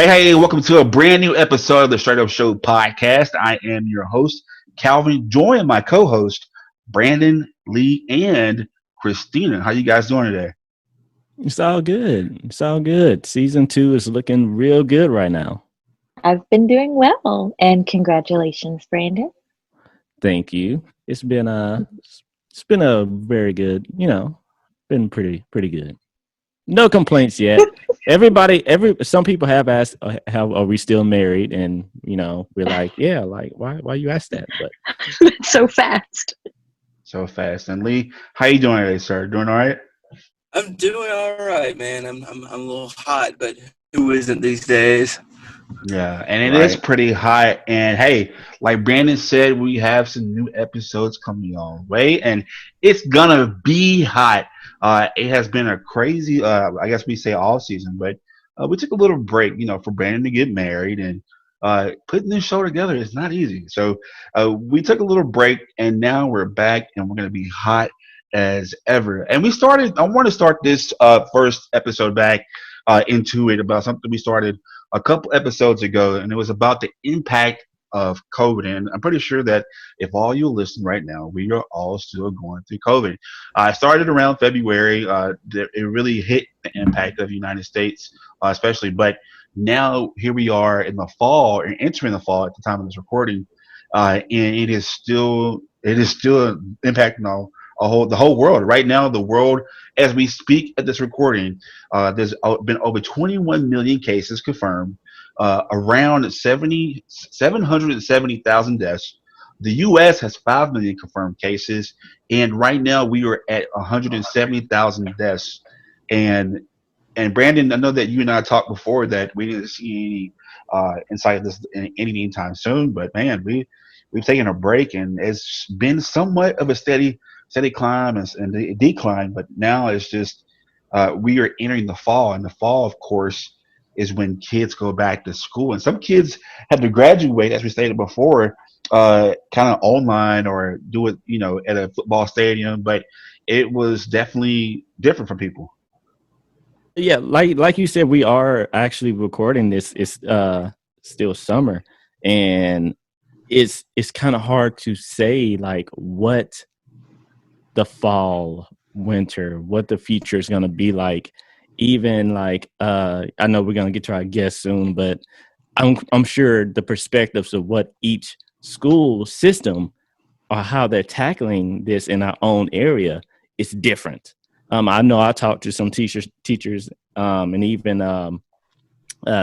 Hey, welcome to a brand new episode of the Straight Up Show podcast. I am your host, Calvin, joined my co-host, Brandon, Lee, and Christina. How you guys doing today? It's all good. It's all good. Season 2 is looking real good right now. I've been doing well, and congratulations, Brandon. Thank you. It's been a very good, been pretty good. No complaints yet. Some people have asked, how are we still married? And we're like, yeah, like why you ask that? But So fast. So fast. And Lee, how you doing today, sir? Doing all right? I'm doing all right, man. I'm a little hot, but who isn't these days? Yeah, and it is Right. pretty hot. And hey, like Brandon said, we have some new episodes coming our way, and it's gonna be hot. It has been a crazy, I guess we say all season, but we took a little break, for Brandon to get married, and putting this show together is not easy. So we took a little break, and now we're back, and we're gonna be hot as ever. And I want to start this first episode back into it about something we started a couple episodes ago, and it was about the impact of COVID. And I'm pretty sure that if all you listen right now, we are all still going through COVID. I started around February. It really hit the impact of the United States, especially. But now here we are in the fall, and entering the fall at the time of this recording, and it is still impacting the whole world right now. The world, as we speak at this recording, there's been over 21 million cases confirmed, around 770,000 deaths. The U.S. has 5 million confirmed cases, and right now we are at 170,000 deaths. And Brandon, I know that you and I talked before that we didn't see any insight of this anytime soon, but man, we've taken a break, and it's been somewhat of a steady climb and decline, but now it's just we are entering the fall, and the fall, of course, is when kids go back to school, and some kids have to graduate, as we stated before, kind of online or do it, at a football stadium. But it was definitely different for people. yeah, like you said, we are actually recording this. It's still summer, and it's kind of hard to say like what the fall, winter, what the future is going to be like. Even like I know we're going to get to our guest soon, but I'm sure the perspectives of what each school system or how they're tackling this in our own area is different. I know I talked to some teachers, and even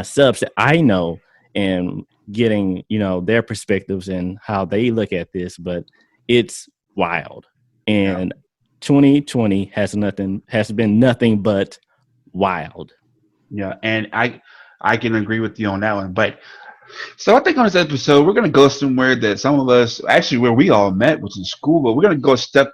subs that I know, and getting their perspectives and how they look at this. But it's wild, and 2020 has been nothing but wild. Yeah, and I can agree with you on that one. But so I think on this episode we're gonna go somewhere that some of us actually where we all met was in school, but we're gonna go step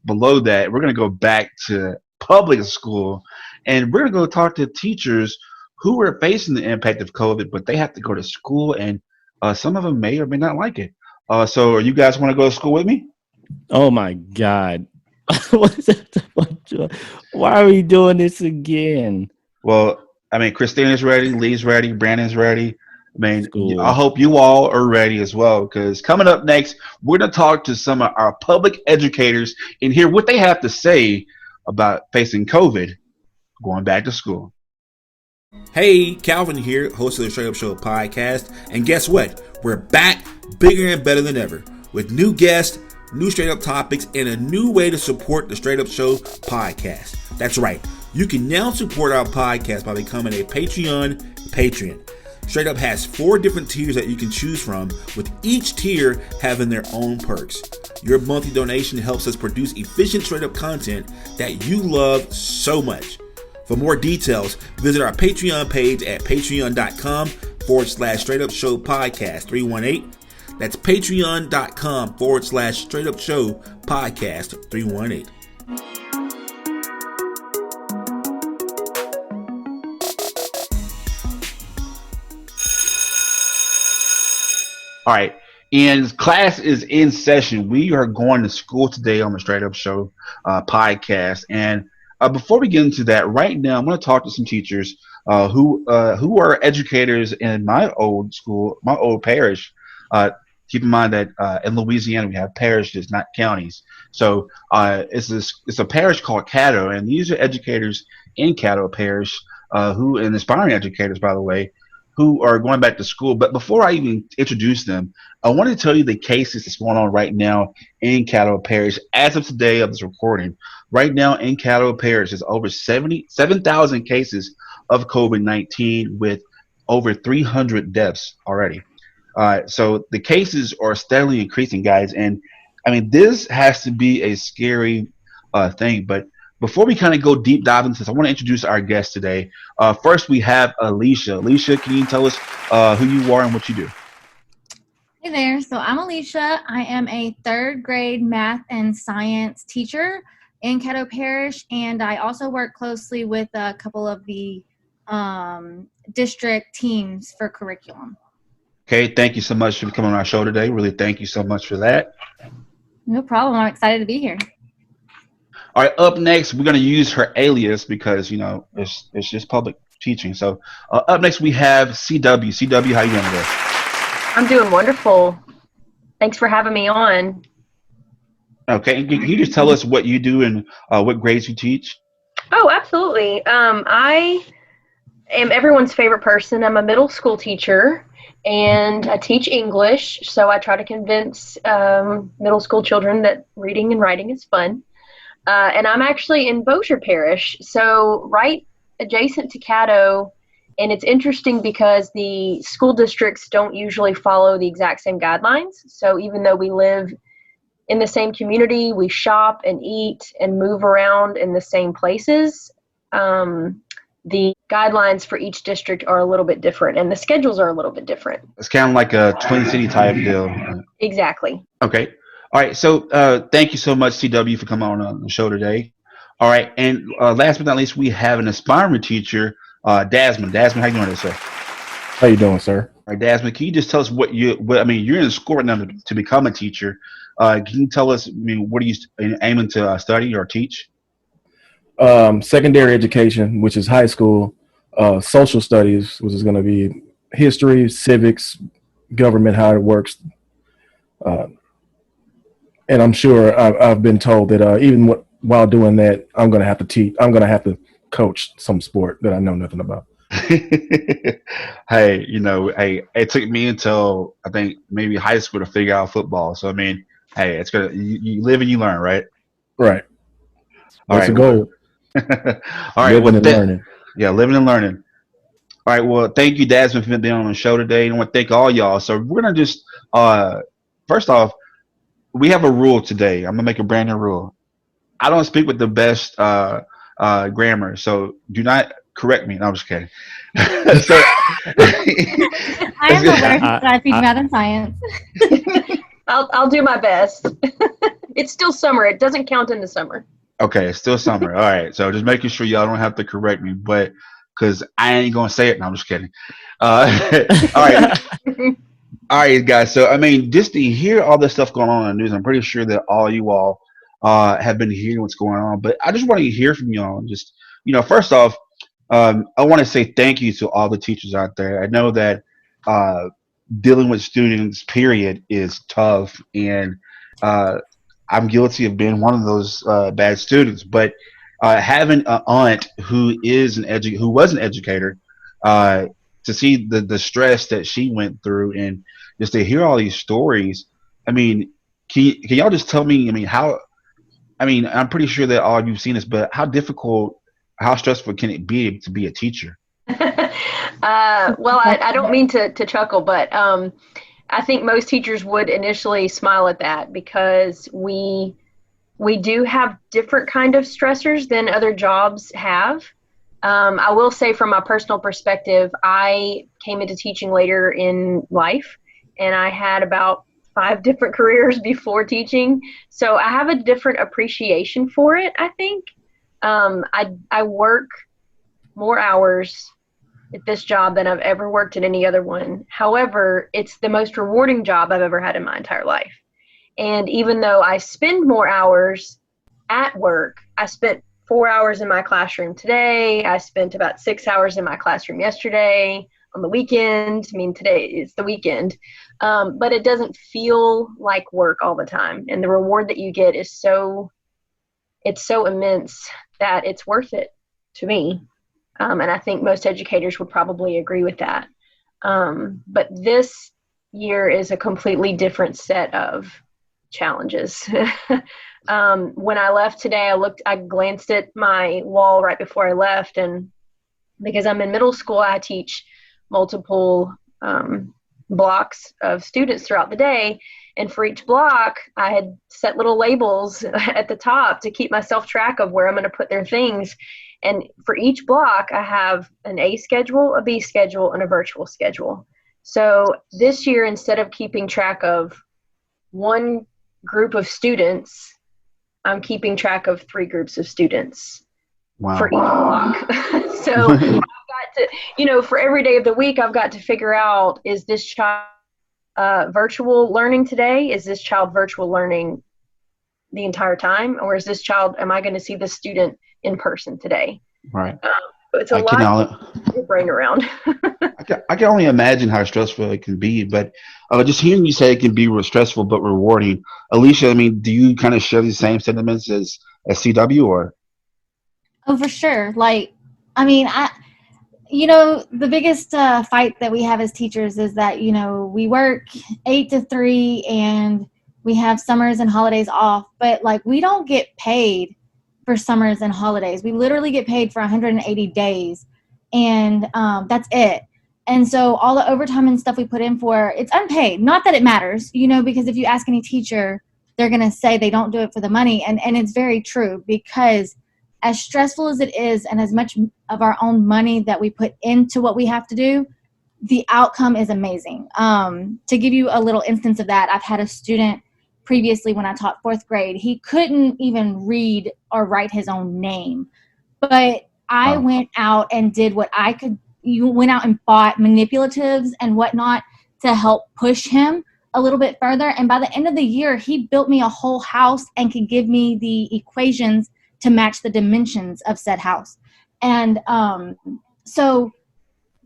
below that. We're gonna go back to public school, and we're gonna go talk to teachers who are facing the impact of COVID, but they have to go to school, and some of them may or may not like it. So, you guys want to go to school with me? Oh my God. What is that? Why are we doing this again? Well, I mean, Christina's ready, Lee's ready, Brandon's ready. I mean, School. I hope you all are ready as well, because coming up next, we're going to talk to some of our public educators and hear what they have to say about facing COVID going back to school. Hey, Calvin here, host of the Straight Up Show podcast. And guess what? We're back bigger and better than ever with new guests, new straight up topics, and a new way to support the Straight Up Show podcast. That's right. You can now support our podcast by becoming a Patreon patron. Straight Up has 4 different tiers that you can choose from, with each tier having their own perks. Your monthly donation helps us produce efficient Straight Up content that you love so much. For more details, visit our Patreon page at patreon.com/Straight Up Show Podcast 318. That's patreon.com/Straight Up Show Podcast 318. All right. And class is in session. We are going to school today on the Straight Up Show podcast. And Before we get into that, right now I'm going to talk to some teachers who are educators in my old school, my old parish. Uh, Keep in mind that in Louisiana we have parishes, not counties. So it's a parish called Caddo, and these are educators in Caddo Parish who and aspiring educators, by the way, who are going back to school. But before I even introduce them, I want to tell you the cases that's going on right now in Caddo Parish as of today of this recording. Right now in Caddo Parish, there's over 77,000 cases of COVID-19 with over 300 deaths already. So the cases are steadily increasing, guys. And I mean, this has to be a scary thing. But before we kind of go deep dive into this, I want to introduce our guest today. First, we have Alicia. Alicia, can you tell us who you are and what you do? Hey there. So I'm Alicia. I am a third grade math and science teacher in Caddo Parish, and I also work closely with a couple of the district teams for curriculum. Okay, thank you so much for coming on our show today. Really, thank you so much for that. No problem. I'm excited to be here. All right, up next, we're going to use her alias because, you know, it's just public teaching. So up next, we have CW. CW, how you doing today? I'm doing wonderful. Thanks for having me on. Okay, can you just tell us what you do and what grades you teach? Oh, absolutely. I am everyone's favorite person. I'm a middle school teacher, and I teach English, so I try to convince middle school children that reading and writing is fun. And I'm actually in Bossier Parish, so right adjacent to Caddo, and it's interesting because the school districts don't usually follow the exact same guidelines. So even though we live in the same community, we shop and eat and move around in the same places, the guidelines for each district are a little bit different, and the schedules are a little bit different. It's kind of like a Twin City type deal. Exactly. Okay. All right. So thank you so much, CW, for coming on the show today. All right. And last but not least, we have an aspiring teacher, Dasmond. Dasmond, how you doing today, sir? How you doing, sir? All right, Dasmond, can you just tell us I mean, you're in school right now to become a teacher. Can you tell us, I mean, what are you aiming to study or teach? Secondary education, which is high school, social studies, which is going to be history, civics, government, how it works. And I'm sure I've been told that even while doing that, I'm going to have to teach. I'm going to have to coach some sport that I know nothing about. Hey, you know, hey, it took me until I think maybe high school to figure out football. So I mean, hey, it's gonna you live and you learn, right? Right. All That's right. the goal. All right. Living and learning. Yeah, living and learning. All right. Well, thank you, Dasmond, for being on the show today. And I want to thank all y'all. So we're gonna just first off, we have a rule today. I'm gonna make a brand new rule. I don't speak with the best grammar, so do not correct me. No, I'm just kidding. So, I am aware that I teach math and science. I'll do my best. It's still summer. It doesn't count in the summer. okay, it's still summer. All right, so just making sure y'all don't have to correct me, but because I ain't gonna say it. No, I'm just kidding. All right. All right, guys. So, I mean, just to hear all this stuff going on in the news, I'm pretty sure that all you all have been hearing what's going on. But I just want to hear from y'all. Just, you know, first off, I want to say thank you to all the teachers out there. I know that dealing with students, period, is tough, and I'm guilty of being one of those bad students. But having an aunt who was an educator, to see the stress that she went through, and just to hear all these stories. I mean, can y'all just tell me? I mean, how? I mean, I'm pretty sure that all of you've seen this, but how difficult, how stressful can it be to be a teacher? Well, I don't mean to chuckle, but I think most teachers would initially smile at that because we do have different kind of stressors than other jobs have. I will say from my personal perspective, I came into teaching later in life, and I had about 5 different careers before teaching. So I have a different appreciation for it, I think. I work more hours at this job than I've ever worked at any other one. However, it's the most rewarding job I've ever had in my entire life. And even though I spend more hours at work, I spent 4 hours in my classroom today. I spent about 6 hours in my classroom yesterday on the weekend. I mean, today is the weekend. But it doesn't feel like work all the time. And the reward that you get is it's so immense that it's worth it to me. And I think most educators would probably agree with that. But this year is a completely different set of challenges. When I left today, I glanced at my wall right before I left, and because I'm in middle school, I teach multiple blocks of students throughout the day. And for each block, I had set little labels at the top to keep myself track of where I'm going to put their things. And for each block, I have an A schedule, a B schedule, and a virtual schedule. So this year, instead of keeping track of one group of students, I'm keeping track of 3 groups of students for each block. So I've got to, for every day of the week, I've got to figure out, is this child virtual learning today? Is this child virtual learning the entire time? Or is this child, am I going to see this student in person today? Right. It's a lot to get your brain around. I can only imagine how stressful it can be, but just hearing you say it can be stressful but rewarding. Alicia, I mean, do you kind of share the same sentiments as CW, or? Oh, for sure. Like, I mean, the biggest fight that we have as teachers is that, we work 8 to 3 and we have summers and holidays off, but like we don't get paid for summers and holidays. We literally get paid for 180 days, and that's it. And so all the overtime and stuff we put in for, it's unpaid. Not that it matters, because if you ask any teacher, they're going to say they don't do it for the money. And it's very true, because as stressful as it is and as much of our own money that we put into what we have to do, the outcome is amazing. To give you a little instance of that, I've had a student previously when I taught 4th grade. He couldn't even read or write his own name. But I went out and did what I could. You went out and bought manipulatives and whatnot to help push him a little bit further. And by the end of the year, he built me a whole house and could give me the equations to match the dimensions of said house. And so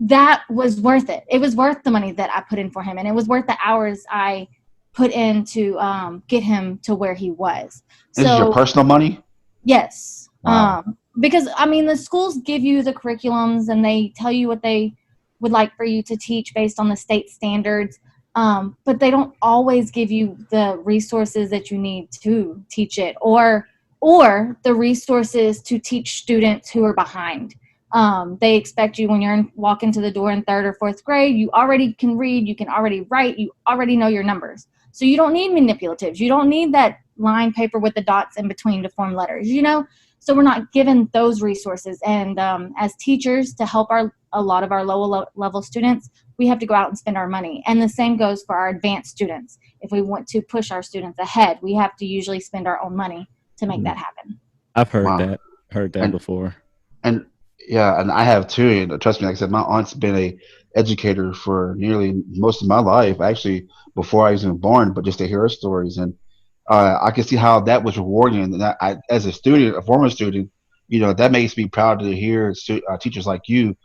that was worth it. It was worth the money that I put in for him. And it was worth the hours I put in to get him to where he was. This is your personal money? Yes. Wow. Because, I mean, the schools give you the curriculums and they tell you what they would like for you to teach based on the state standards, but they don't always give you the resources that you need to teach it, or the resources to teach students who are behind. They expect you when you walk into the door in 3rd or 4th grade, you already can read, you can already write, you already know your numbers. So you don't need manipulatives. You don't need that line paper with the dots in between to form letters, So we're not given those resources. And as teachers, to help a lot of our lower level students, we have to go out and spend our money. And the same goes for our advanced students. If we want to push our students ahead, we have to usually spend our own money to make that happen. I've heard that before. And yeah, and I have too. And trust me, like I said, my aunt's been a educator for nearly most of my life, actually, before I was even born, but just to hear her stories. And I can see how that was rewarding. And I, as a student, a former student, that makes me proud to hear teachers like you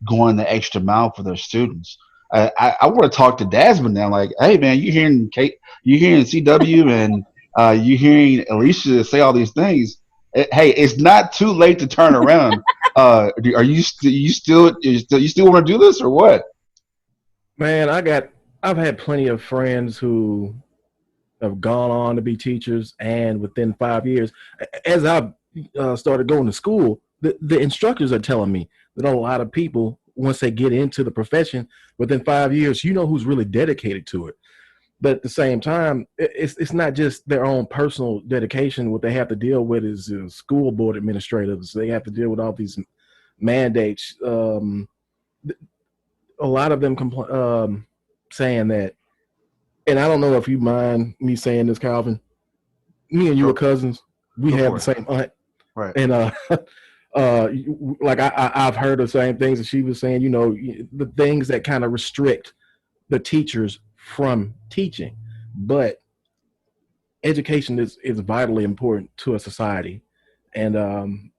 going the extra mile for their students. I want to talk to Dasmond now, like, hey man, you hearing CW and you hearing Alicia say all these things. Hey, it's not too late to turn around. Are you still want to do this or what? Man, I've had plenty of friends who have gone on to be teachers, and within 5 years, as I've started going to school, the instructors are telling me that a lot of people, once they get into the profession, within 5 years, who's really dedicated to it. But at the same time, it's not just their own personal dedication. What they have to deal with is school board administrators. They have to deal with all these mandates. A lot of them saying that, and I don't know if you mind me saying this, Calvin. Me and you are cousins. We have the same aunt, right? And like I've heard the same things that she was saying. The things that kind of restrict the teachers from teaching, but education is vitally important to a society, and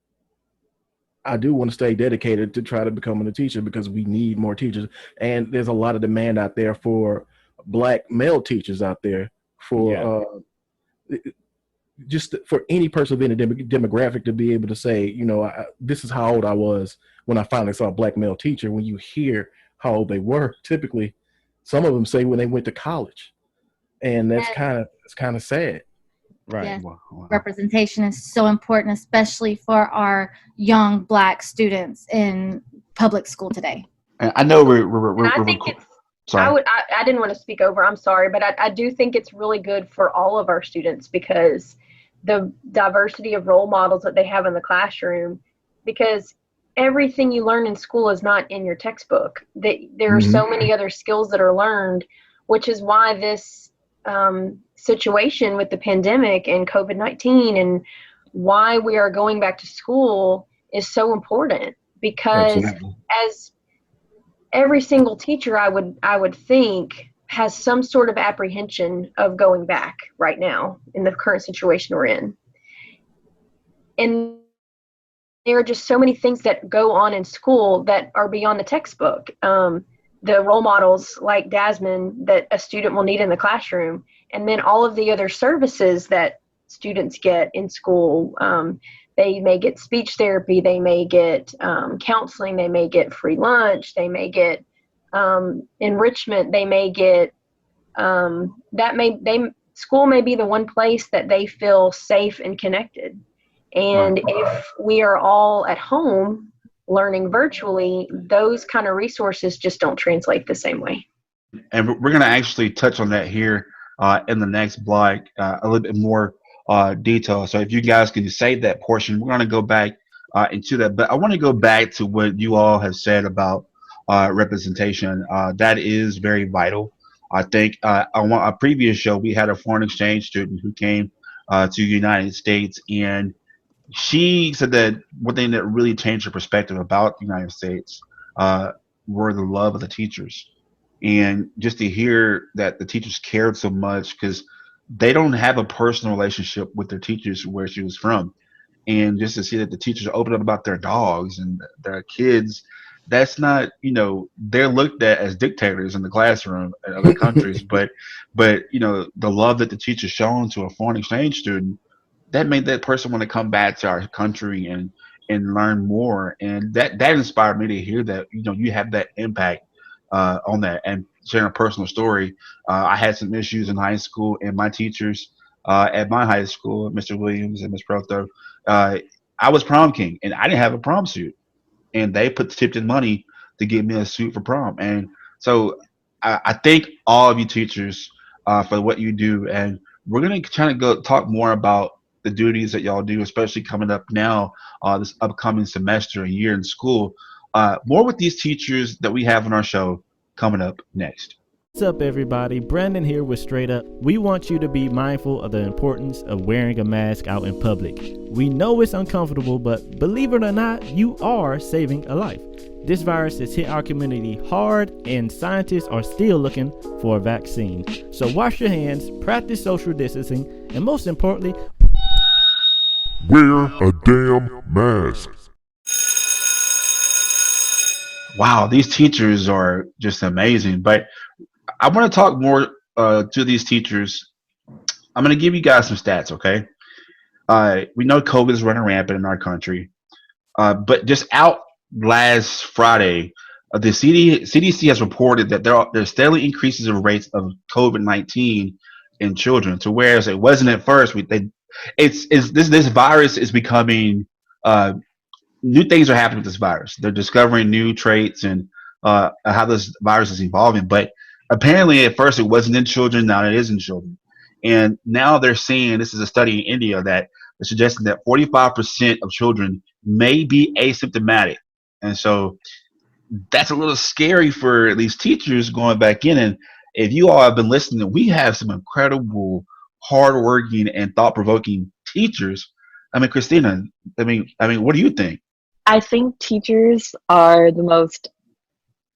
I do want to stay dedicated to try to becoming a teacher because we need more teachers. And there's a lot of demand out there for Black male teachers out there for just for any person within a demographic to be able to say, this is how old I was when I finally saw a Black male teacher. When you hear how old they were, typically some of them say when they went to college. And that's kind of sad. Right. Yes. Wow, wow. Representation is so important, especially for our young Black students in public school today. And I know I think it's. sorry. I didn't want to speak over. I'm sorry, but I do think it's really good for all of our students because the diversity of role models that they have in the classroom. Because everything you learn in school is not in your textbook. There are so many other skills that are learned, which is why this situation with the pandemic and COVID-19 and why we are going back to school is so important, because Absolutely. as every single teacher I would think has some sort of apprehension of going back right now in the current situation we're in. And there are just so many things that go on in school that are beyond the textbook. The role models like Dasmond that a student will need in the classroom, and then all of the other services that students get in school. They may get speech therapy, they may get counseling, they may get free lunch, they may get enrichment, they may get school may be the one place that they feel safe and connected. And if we are all at home learning virtually, those kind of resources just don't translate the same way. And we're going to actually touch on that here in the next blog a little bit more detail. So if you guys can save that portion, we're going to go back into that. But I want to go back to what you all have said about representation. That is very vital. I think on a previous show, we had a foreign exchange student who came to the United States, and she said that one thing that really changed her perspective about the United States were the love of the teachers. And just to hear that the teachers cared so much, because they don't have a personal relationship with their teachers where she was from. And just to see that the teachers open up about their dogs and their kids, that's not, they're looked at as dictators in the classroom in other countries. but the love that the teacher's shown to a foreign exchange student, that made that person want to come back to our country and learn more. And that inspired me to hear that, you have that impact on that. And sharing a personal story, I had some issues in high school, and my teachers at my high school, Mr. Williams and Ms. Protho, I was prom king, and I didn't have a prom suit. And they tipped in money to get me a suit for prom. And so I thank all of you teachers for what you do. And we're going to try to go talk more about the duties that y'all do, especially coming up now, this upcoming semester, a year in school. More with these teachers that we have on our show coming up next. What's up, everybody? Brandon here with Straight Up. We want you to be mindful of the importance of wearing a mask out in public. We know it's uncomfortable, but believe it or not, you are saving a life. This virus has hit our community hard, and scientists are still looking for a vaccine. So wash your hands, practice social distancing, and most importantly, wear a damn mask. Wow, these teachers are just amazing. But I want to talk more to these teachers. I'm going to give you guys some stats, okay? We know COVID is running rampant in our country. But just out last Friday, the CDC has reported that there's steadily increases of rates of COVID-19 in children. To whereas it wasn't at first, this virus is becoming new things are happening with this virus. They're discovering new traits and how this virus is evolving. But apparently, at first, it wasn't in children. Now it is in children. And now they're seeing, this is a study in India that is suggesting that 45% of children may be asymptomatic. And so that's a little scary for these teachers going back in. And if you all have been listening, we have some incredible, hardworking, and thought-provoking teachers. I mean, Christina, what do you think? I think teachers are the most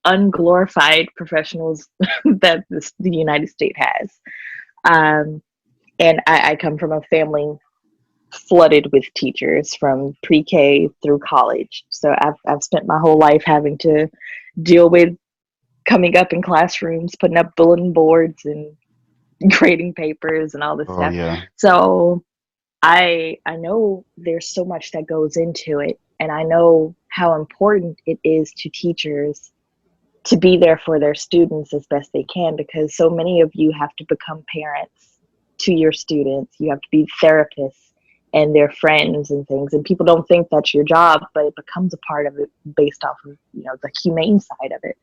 unglorified professionals that the United States has. And I come from a family flooded with teachers from pre-K through college. So I've spent my whole life having to deal with coming up in classrooms, putting up bulletin boards and grading papers and all this Oh stuff. yeah. So I know there's so much that goes into it, and I know how important it is to teachers to be there for their students as best they can, because so many of you have to become parents to your students. You have to be therapists and their friends and things, and people don't think that's your job, but it becomes a part of it based off of, you know, the humane side of it.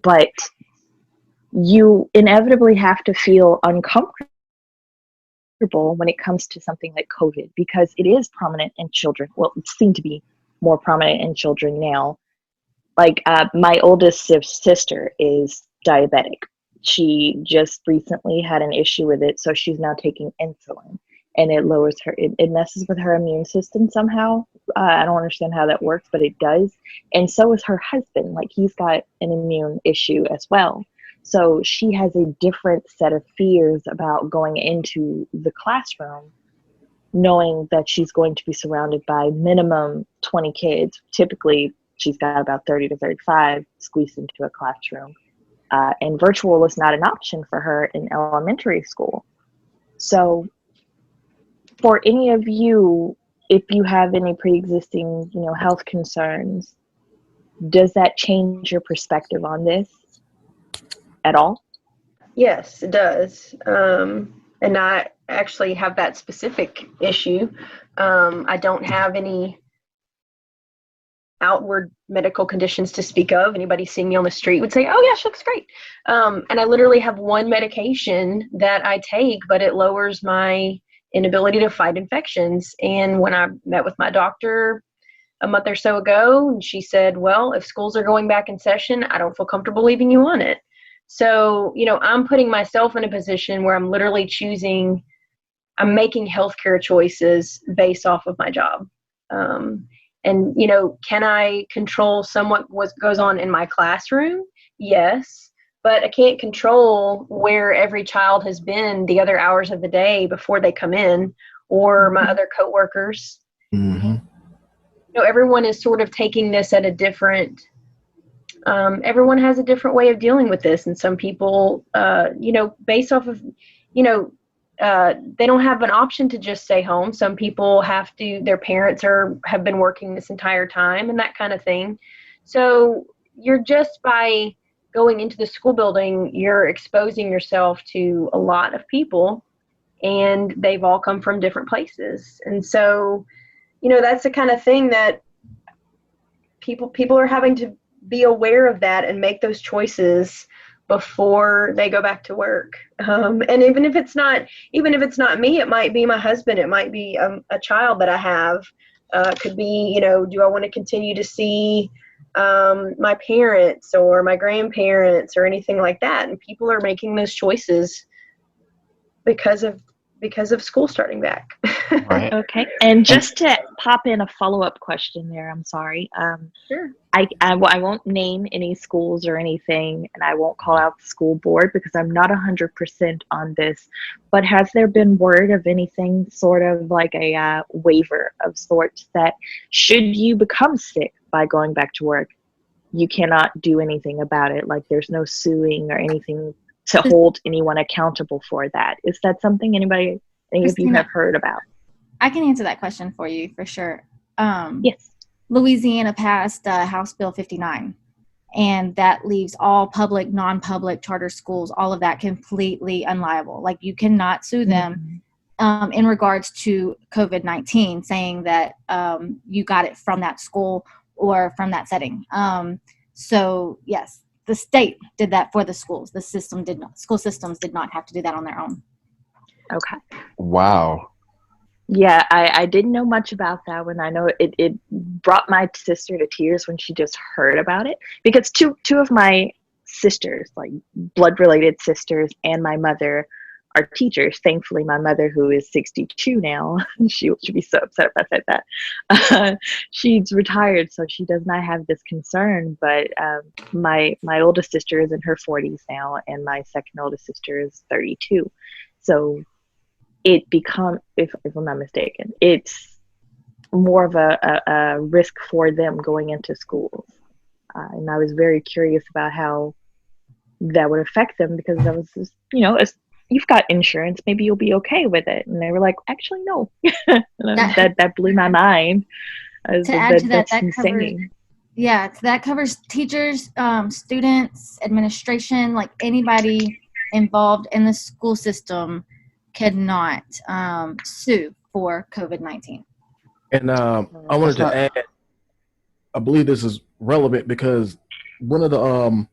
But you inevitably have to feel uncomfortable when it comes to something like COVID, because it is prominent in children. Well, it seemed to be more prominent in children now. Like my oldest sister is diabetic. She just recently had an issue with it, so she's now taking insulin, and it lowers her. It messes with her immune system somehow. I don't understand how that works, but it does. And so is her husband. Like, he's got an immune issue as well. So she has a different set of fears about going into the classroom, knowing that she's going to be surrounded by minimum 20 kids. Typically, she's got about 30 to 35 squeezed into a classroom. And virtual is not an option for her in elementary school. So for any of you, if you have any pre-existing, you know, health concerns, does that change your perspective on this at all? Yes, it does. And I actually have that specific issue. I don't have any outward medical conditions to speak of. Anybody seeing me on the street would say, oh yeah, she looks great. And I literally have one medication that I take, but it lowers my inability to fight infections. And when I met with my doctor a month or so ago, and she said, well, if schools are going back in session, I don't feel comfortable leaving you on it. So, you know, I'm putting myself in a position where I'm literally I'm making healthcare choices based off of my job. And, you know, can I control somewhat what goes on in my classroom? Yes, but I can't control where every child has been the other hours of the day before they come in, or my other coworkers. Mm-hmm. You know, everyone is sort of taking this at a different, everyone has a different way of dealing with this. And some people, you know, based off of, you know, they don't have an option to just stay home. Some people have to, their parents have been working this entire time and that kind of thing. So you're just, by going into the school building, you're exposing yourself to a lot of people, and they've all come from different places. And so, you know, that's the kind of thing that people are having to be aware of, that and make those choices before they go back to work. And even if it's not me, it might be my husband, it might be a child that I have. Could be, you know, do I want to continue to see my parents or my grandparents or anything like that? And people are making those choices because of school starting back. Right. Okay. And just to pop in a follow-up question there, I'm sorry. Sure. I won't name any schools or anything, and I won't call out the school board because I'm not 100% on this, but has there been word of anything sort of like a waiver of sorts that should you become sick by going back to work, you cannot do anything about it? Like, there's no suing or anything to hold anyone accountable for that. Is that something any of you Christina, have heard about? I can answer that question for you for sure. Yes. Louisiana passed House Bill 59, and that leaves all public, non-public charter schools, all of that, completely unliable. Like, you cannot sue them in regards to COVID-19, saying that you got it from that school or from that setting. So yes, the state did that for the schools. The system did not. School systems did not have to do that on their own. Okay. Wow. Yeah, I didn't know much about that one. I know it brought my sister to tears when she just heard about it, because two of my sisters, like blood-related sisters, and my mother are teachers. Thankfully, my mother, who is 62 now, she should be so upset if I said that. She's retired, so she does not have this concern. But my oldest sister is in her 40s now, and my second oldest sister is 32. So it become, if I'm not mistaken, it's more of a risk for them going into schools. And I was very curious about how that would affect them, because I was just, you've got insurance, maybe you'll be okay with it. And they were like, actually, no. That, that blew my mind. I was to like, add to that, that's that covers, insane. yeah, that covers teachers, students, administration, like anybody involved in the school system cannot sue for COVID-19. And I That's wanted to not. add, I believe this is relevant because one of the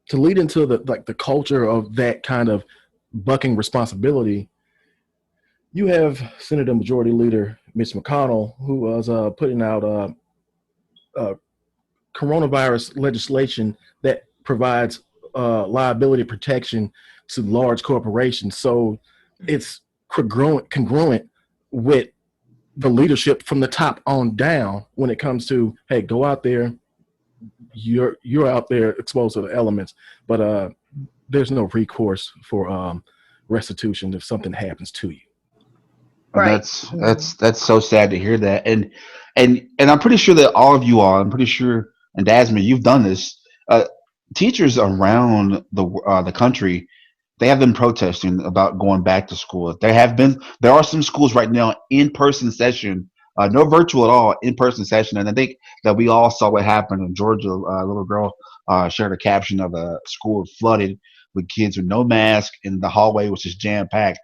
to lead into the culture of that kind of bucking responsibility, you have Senator Majority Leader Mitch McConnell, who was putting out coronavirus legislation that provides liability protection to large corporations. So it's congruent with the leadership from the top on down when it comes to, hey, go out there, you're out there exposed to the elements, but there's no recourse for restitution if something happens to you. And Right. that's so sad to hear that. And I'm pretty sure that all of you are. I'm pretty sure, and Dasma, you've done this. Uh, Teachers around the country, they have been protesting about going back to school. There are some schools right now in person session, no virtual at all, in person session. And I think that we all saw what happened in Georgia. A little girl shared a caption of a school flooded with kids with no mask, and the hallway was just jam packed.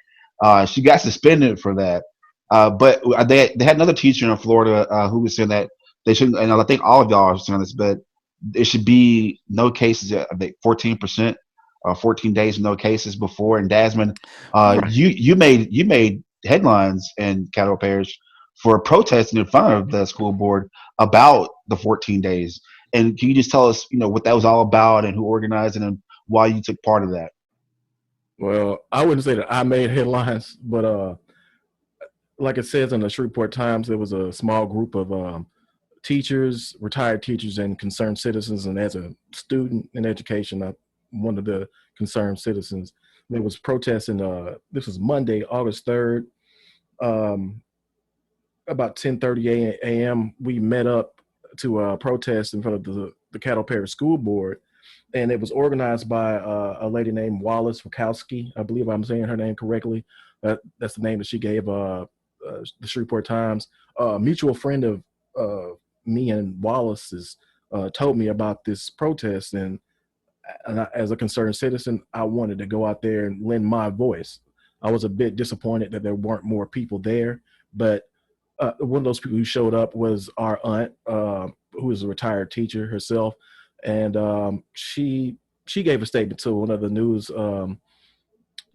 She got suspended for that. But they had another teacher in Florida who was saying that they shouldn't. And I think all of y'all are saying this, but it should be no cases. I think 14%, 14 days no cases before. And Dasmond, Right. you made headlines in Caddo Parish for protesting in front of the school board about the 14 days. And can you just tell us, what that was all about and who organized it and why you took part of that? Well, I wouldn't say that I made headlines, but like it says in the Shreveport Times, there was a small group of teachers, retired teachers, and concerned citizens. And as a student in education, I'm one of the concerned citizens. There was protesting. This was Monday, August 3rd, about 10:30 a.m. We met up to protest in front of the Caddo Parish School Board, and it was organized by a lady named Wallace Wachowski. I believe I'm saying her name correctly. That's the name that she gave the Shreveport Times. A mutual friend of me and Wallace's told me about this protest, and as a concerned citizen, I wanted to go out there and lend my voice. I was a bit disappointed that there weren't more people there, but one of those people who showed up was our aunt, who is a retired teacher herself, and she gave a statement to one of the news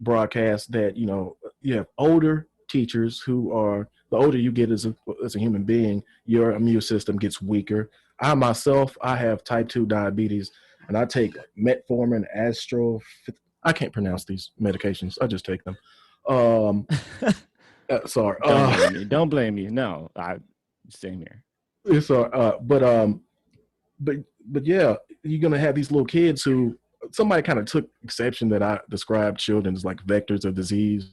broadcasts that you have older teachers who are, the older you get as a human being, your immune system gets weaker. I myself, I have type 2 diabetes, and I take metformin, I can't pronounce these medications. I just take them. Sorry. Don't blame me. No, same here. It's but yeah, you're gonna have these little kids who somebody kind of took exception that I described children as like vectors of disease,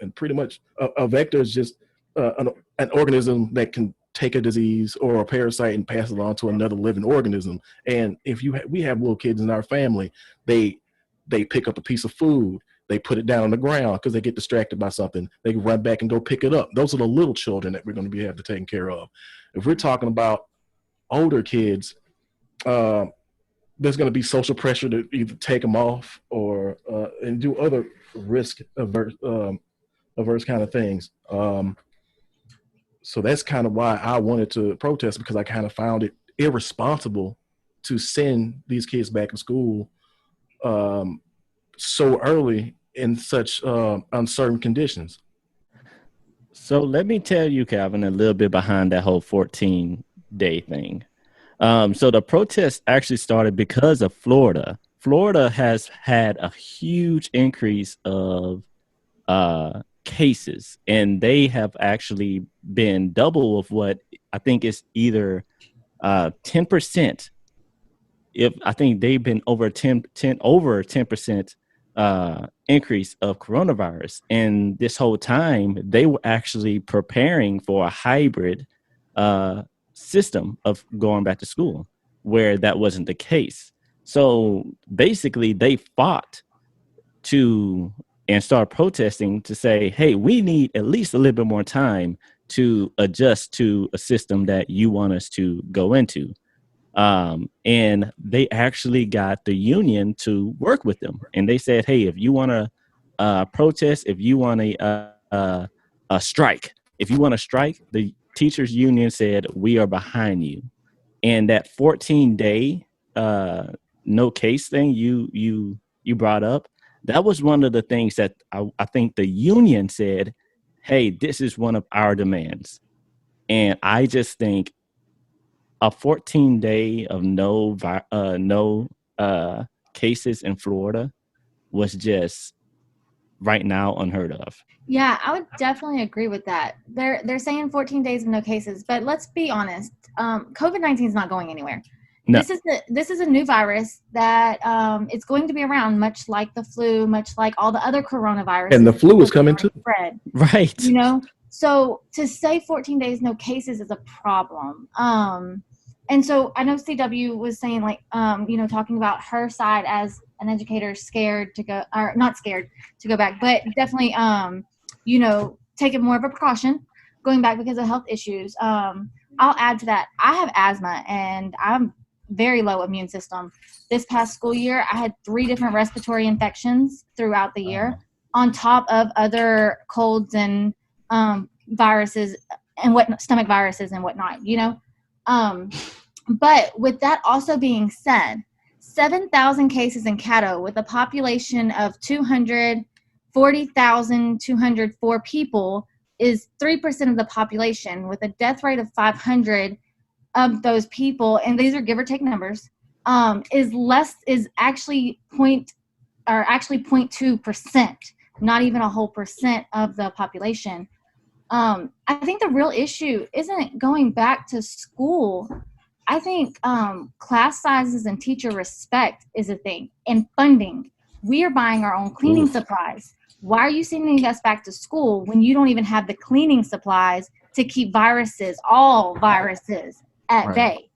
and pretty much a vector is just an organism that can take a disease or a parasite and pass it on to another living organism. And if we have little kids in our family, they pick up a piece of food, they put it down on the ground because they get distracted by something. They run back and go pick it up. Those are the little children that we're going to have to take care of. If we're talking about older kids, there's going to be social pressure to either take them off or and do other risk averse kind of things. So that's kind of why I wanted to protest, because I kind of found it irresponsible to send these kids back to school so early in such uncertain conditions. So let me tell you, Calvin, a little bit behind that whole 14-day thing. So the protest actually started because of Florida. Florida has had a huge increase of cases, and they have actually been double of what I think is either 10%. If I think they've been over 10% increase of coronavirus. And this whole time, they were actually preparing for a hybrid system of going back to school, where that wasn't the case. So basically, they fought to and start protesting to say, hey, we need at least a little bit more time to adjust to a system that you want us to go into. And they actually got the union to work with them. And they said, hey, if you want to protest, if you want a strike, if you want to strike, the teachers union said, we are behind you. And that 14-day no case thing you brought up, that was one of the things that I think the union said, hey, this is one of our demands. And I just think a 14-day of no cases in Florida was just right now unheard of. Yeah, I would definitely agree with that. They're saying 14 days of no cases, but let's be honest. COVID-19 is not going anywhere. No. This is a new virus that it's going to be around, much like the flu, much like all the other coronaviruses. And the flu is coming too. Spread, right. You know, so to say 14 days no cases is a problem. And so I know CW was saying, like, talking about her side as an educator, scared to go, or not scared to go back, but definitely, taking more of a precaution going back because of health issues. I'll add to that. I have asthma and I'm very low immune system. This past school year, I had 3 different respiratory infections throughout the year, on top of other colds and viruses and stomach viruses and whatnot, But with that also being said, 7,000 cases in Caddo with a population of 240,204 people is 3% of the population, with a death rate of 500 of those people, and these are give or take numbers, is actually 0.2%, not even a whole percent of the population. I think the real issue isn't going back to school. I think class sizes and teacher respect is a thing, and funding. We are buying our own cleaning supplies. Why are you sending us back to school when you don't even have the cleaning supplies to keep all viruses at bay?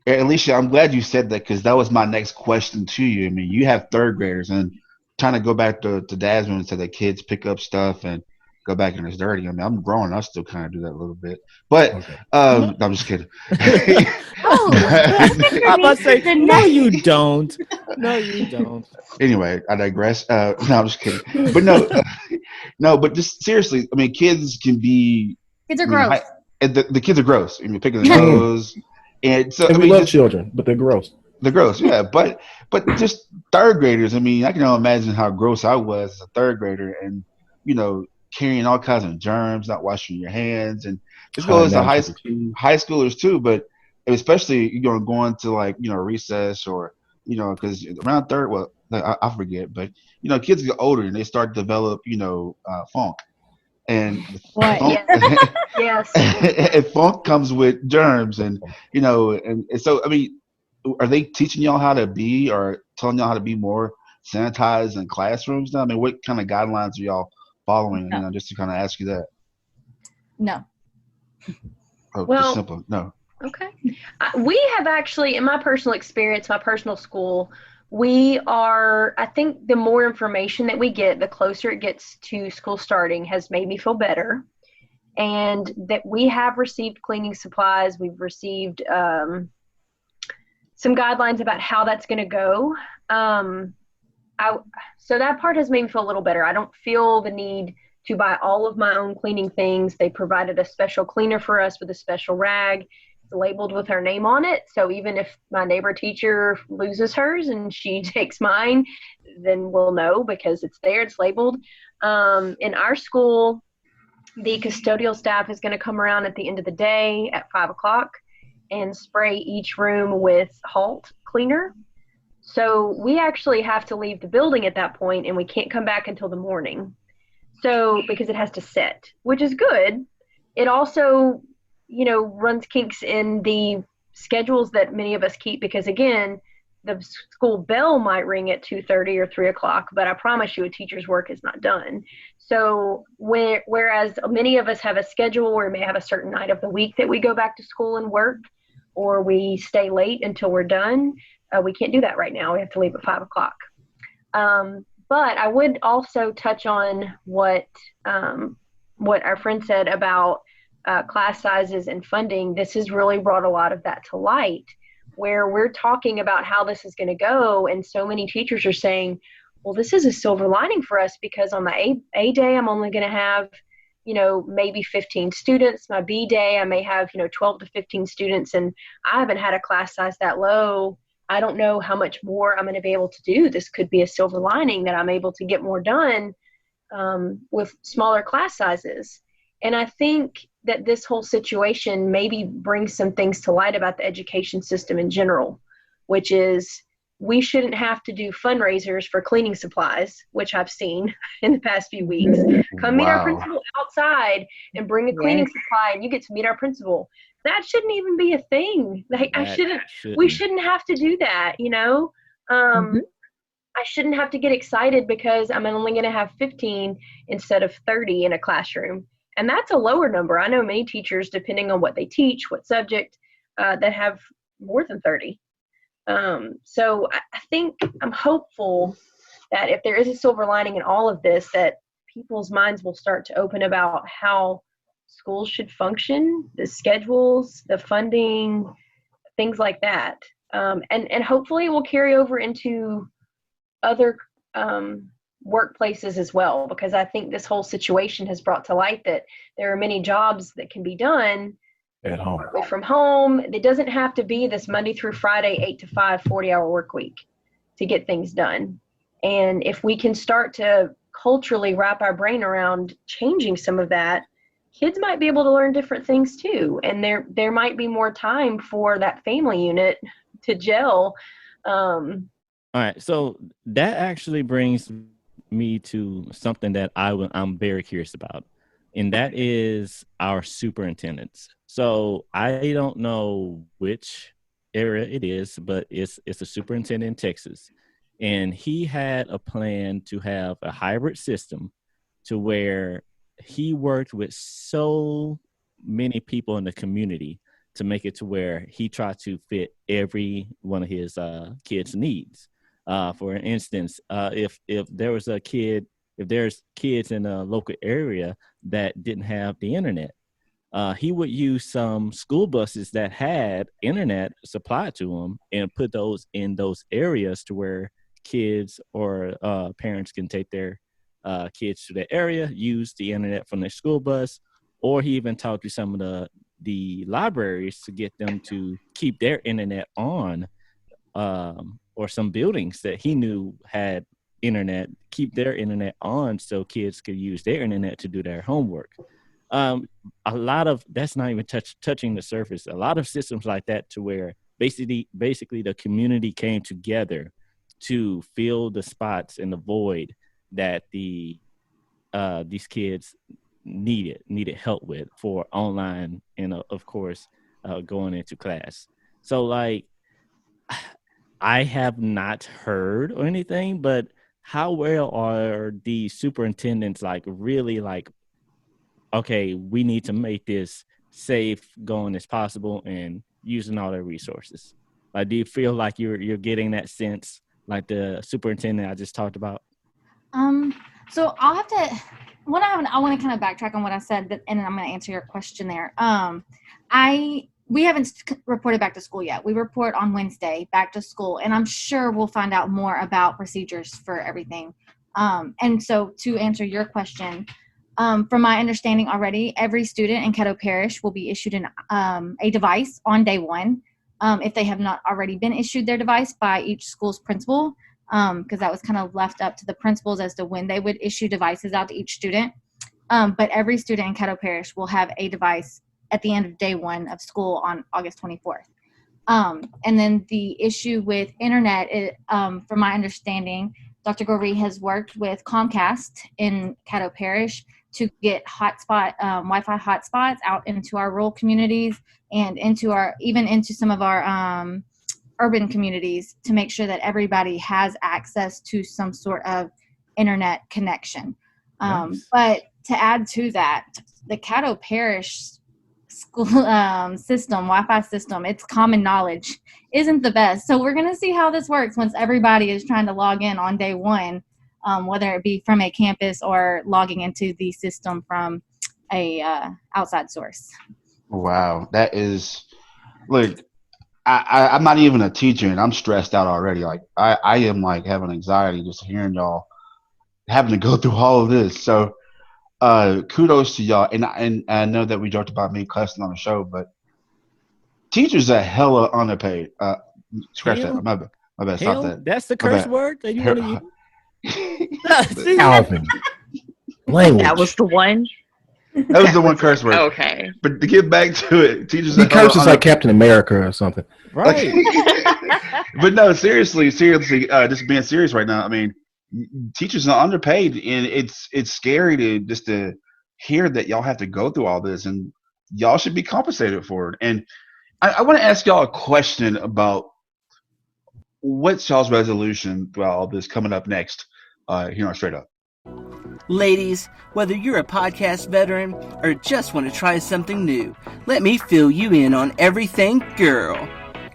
Alicia, I'm glad you said that, because that was my next question to you. I mean, you have third graders, and trying to go back to Dad's when said that kids pick up stuff and go back and it's dirty. I mean, I'm grown. I still kind of do that a little bit. But no, I'm just kidding. I'm about to say, no, you don't. No, you don't. Anyway, I digress. No, I'm just kidding. But no, but just seriously, I mean, kids can be. Kids are gross. The kids are gross. I mean, picking their nose. And so, we love children, but they're gross. They're gross, yeah. But just third graders, I mean, I can imagine how gross I was as a third grader, and carrying all kinds of germs, not washing your hands, and this goes to high schoolers too. But especially going to recess, or because around third, well, I forget, but kids get older and they start to develop funk, and funk, yes, and funk comes with germs, and so I mean, are they teaching y'all how to be, or telling y'all how to be more sanitized in classrooms now? I mean, what kind of guidelines are y'all following? No. Just to kind of ask you that. No. Well, simple. No. Okay. We have actually, in my personal experience, my personal school, I think the more information that we get, the closer it gets to school starting, has made me feel better. And that we have received cleaning supplies. We've received some guidelines about how that's going to go. So that part has made me feel a little better. I don't feel the need to buy all of my own cleaning things. They provided a special cleaner for us with a special rag. It's labeled with her name on it. So even if my neighbor teacher loses hers and she takes mine, then we'll know because it's there, it's labeled. In our school, the custodial staff is going to come around at the end of the day at 5:00 and spray each room with Halt cleaner. So we actually have to leave the building at that point, and we can't come back until the morning. So because it has to set, which is good. It also, runs kinks in the schedules that many of us keep, because again, the school bell might ring at 2:30 or 3 o'clock, but I promise you a teacher's work is not done. So whereas many of us have a schedule where we may have a certain night of the week that we go back to school and work, or we stay late until we're done, we can't do that right now. We have to leave at 5 o'clock. But I would also touch on what our friend said about class sizes and funding. This has really brought a lot of that to light, where we're talking about how this is going to go, and so many teachers are saying, well, this is a silver lining for us, because on my A day, I'm only going to have, maybe 15 students. My B day, I may have, 12 to 15 students, and I haven't had a class size that low. I don't know how much more I'm going to be able to do. This could be a silver lining that I'm able to get more done with smaller class sizes. And I think that this whole situation maybe brings some things to light about the education system in general, which is we shouldn't have to do fundraisers for cleaning supplies, which I've seen in the past few weeks. Come meet our principal outside and bring a cleaning supply, and you get to meet our principal. That shouldn't even be a thing. Like, we shouldn't have to do that, I shouldn't have to get excited because I'm only going to have 15 instead of 30 in a classroom. And that's a lower number. I know many teachers, depending on what they teach, what subject, that have more than 30. So I think I'm hopeful that if there is a silver lining in all of this, that people's minds will start to open about how schools should function, the schedules, the funding, things like that. And hopefully it will carry over into other workplaces as well, because I think this whole situation has brought to light that there are many jobs that can be done at home, from home. It doesn't have to be this Monday through Friday, 8 to 5, 40-hour work week to get things done. And if we can start to culturally wrap our brain around changing some of that, kids might be able to learn different things too. And there might be more time for that family unit to gel. All right. So that actually brings me to something that I'm very curious about, and that is our superintendents. So I don't know which area it is, but it's a superintendent in Texas, and he had a plan to have a hybrid system to where he worked with so many people in the community to make it to where he tried to fit every one of his kids' needs. For instance, if there's kids in a local area that didn't have the internet, he would use some school buses that had internet supplied to them and put those in those areas to where kids or parents can take their kids to the area, use the internet from their school bus, or he even talked to some of the libraries to get them to keep their internet on, or some buildings that he knew had internet, keep their internet on so kids could use their internet to do their homework. A lot of that's not even touching the surface. A lot of systems like that to where basically the community came together to fill the spots in the void that these kids needed help with for online and of course going into class. So like I have not heard or anything, but how well are the superintendents like really like, okay, we need to make this safe going as possible and using all their resources? Like, do you feel like you're getting that sense like the superintendent I just talked about? So I'll have to, I want to kind of backtrack on what I said, and then I'm going to answer your question there. We haven't reported back to school yet. We report on Wednesday back to school, and I'm sure we'll find out more about procedures for everything. And so to answer your question, from my understanding already, every student in Caddo Parish will be issued a device on day one, if they have not already been issued their device by each school's principal, because that was kind of left up to the principals as to when they would issue devices out to each student. But every student in Caddo Parish will have a device at the end of day one of school on August 24th. And then the issue with internet, from my understanding, Dr. Goree has worked with Comcast in Caddo Parish to get Wi-Fi hotspots out into our rural communities and into some of our urban communities to make sure that everybody has access to some sort of internet connection. Nice. But to add to that, the Caddo Parish school system, Wi-Fi system, it's common knowledge, isn't the best. So we're going to see how this works once everybody is trying to log in on day one, whether it be from a campus or logging into the system from a outside source. Wow, that is look. I'm not even a teacher, and I'm stressed out already. Like I am like having anxiety just hearing y'all having to go through all of this. So kudos to y'all. And I know that we joked about me cussing on the show, but teachers are hella underpaid. Scratch Hell, that. My bad. Stop hell, that. that's the My curse bad. word that you want to use. See? Alvin. Language. That was the one. That was the one curse word. Okay. But to get back to it, teachers He are hella curses like Captain America or something. Right. But no, seriously, just being serious right now. I mean, teachers are underpaid, and it's scary to hear that y'all have to go through all this, and y'all should be compensated for it. And I want to ask y'all a question about what's y'all's resolution throughout all this coming up next here on Straight Up. Ladies, whether you're a podcast veteran or just want to try something new, let me fill you in on everything Girl.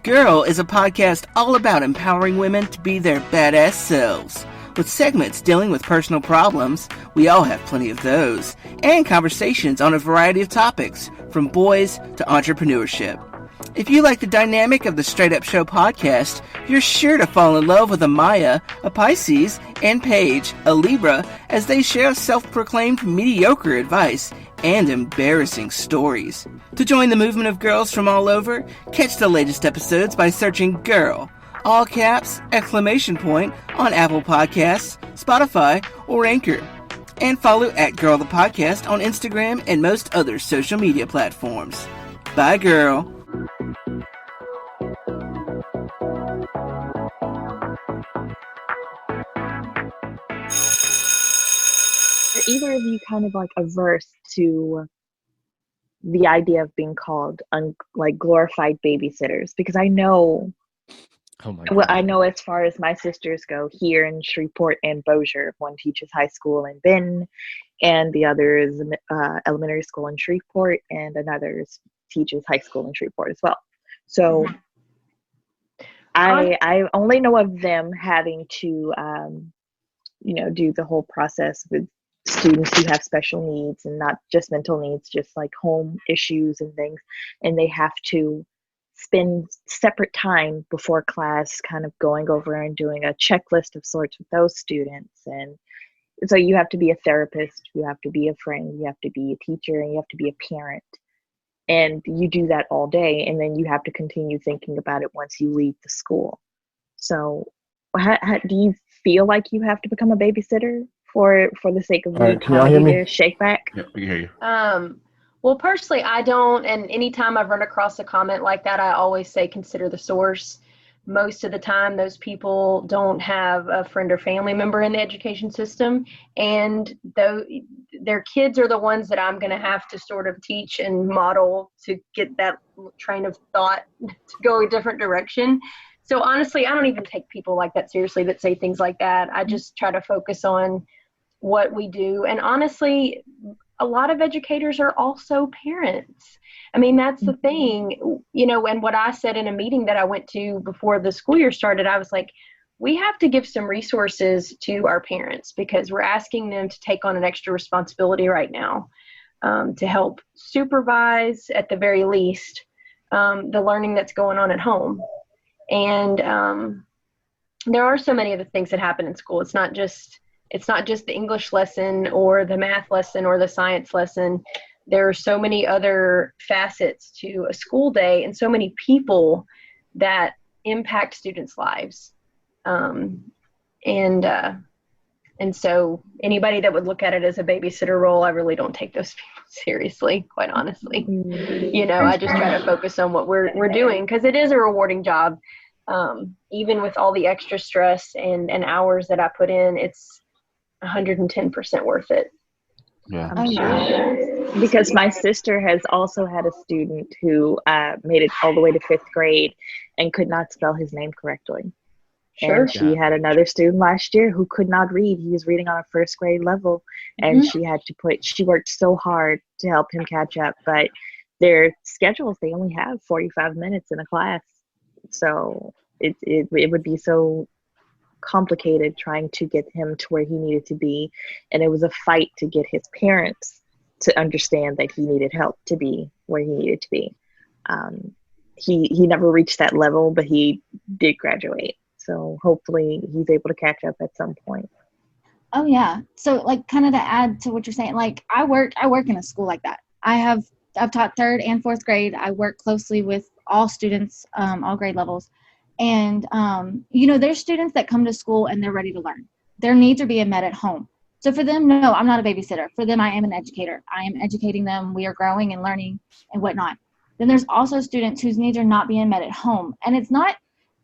Girl is a podcast all about empowering women to be their badass selves. With segments dealing with personal problems, we all have plenty of those, and conversations on a variety of topics, from boys to entrepreneurship. If you like the dynamic of the Straight Up Show podcast, you're sure to fall in love with Amaya, a Pisces, and Paige, a Libra, as they share self-proclaimed mediocre advice and embarrassing stories. To join the movement of girls from all over, catch the latest episodes by searching Girl, all caps, ! On Apple Podcasts, Spotify, or Anchor. And follow @Girl the Podcast on Instagram and most other social media platforms. Bye, girl. Are either of you kind of like averse to the idea of being called like glorified babysitters? Because I know, Oh my well, God. I know as far as my sisters go here in Shreveport and Bossier, one teaches high school in Benton, and the other is elementary school in Shreveport, and another teaches high school in Shreveport as well. So I only know of them having to do the whole process with students who have special needs, and not just mental needs, just like home issues and things, and they have to spend separate time before class kind of going over and doing a checklist of sorts with those students. And so you have to be a therapist, you have to be a friend, you have to be a teacher, and you have to be a parent, and you do that all day, and then you have to continue thinking about it once you leave the school. So how do you feel like you have to become a babysitter for the sake of All right, the can y'all hear comedy me? to shake back? Yeah, we can hear you. Well, personally, I don't, and anytime I've run across a comment like that, I always say consider the source. Most of the time, those people don't have a friend or family member in the education system, and though their kids are the ones that I'm going to have to sort of teach and model to get that train of thought to go a different direction. So honestly, I don't even take people like that seriously that say things like that. I just try to focus on what we do. And honestly, a lot of educators are also parents. I mean, that's the thing, and what I said in a meeting that I went to before the school year started, I was like, we have to give some resources to our parents, because we're asking them to take on an extra responsibility right now, to help supervise, at the very least, the learning that's going on at home. And there are so many other things that happen in school. It's not just the English lesson or the math lesson or the science lesson. There are so many other facets to a school day, and so many people that impact students' lives. And so anybody that would look at it as a babysitter role, I really don't take those people seriously, quite honestly. I just try to focus on what we're doing, because it is a rewarding job. Even with all the extra stress and hours that I put in, it's 110% worth it. Yeah. I'm sure. Because my sister has also had a student who made it all the way to fifth grade and could not spell his name correctly. Sure. And she had another student last year who could not read. He was reading on a first grade level, and she worked so hard to help him catch up. But their schedules, they only have 45 minutes in a class. So it would be so complicated trying to get him to where he needed to be. And it was a fight to get his parents to understand that he needed help to be where he needed to be. He never reached that level, but he did graduate. So hopefully he's able to catch up at some point. Oh yeah. So like kind of to add to what you're saying, like I work in a school like that. I've taught third and fourth grade. I work closely with all students, all grade levels. And there's students that come to school and they're ready to learn. Their needs are being met at home. So for them, no, I'm not a babysitter. For them, I am an educator. I am educating them. We are growing and learning and whatnot. Then there's also students whose needs are not being met at home. And it's not,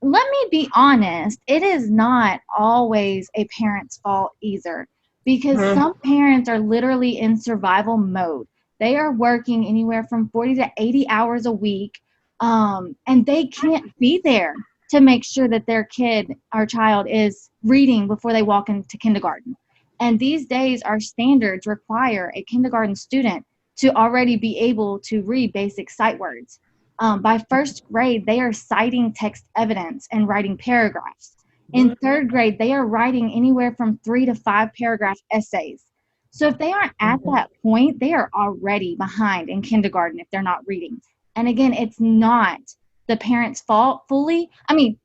let me be honest, it is not always a parent's fault either, because some parents are literally in survival mode. They are working anywhere from 40 to 80 hours a week, and they can't be there to make sure that their kid or child is reading before they walk into kindergarten. And these days, our standards require a kindergarten student to already be able to read basic sight words. By first grade, they are citing text evidence and writing paragraphs. In third grade, they are writing anywhere from 3 to 5 paragraph essays. So if they aren't at that point, they are already behind in kindergarten if they're not reading. And again, it's not the parents' fault fully. I mean,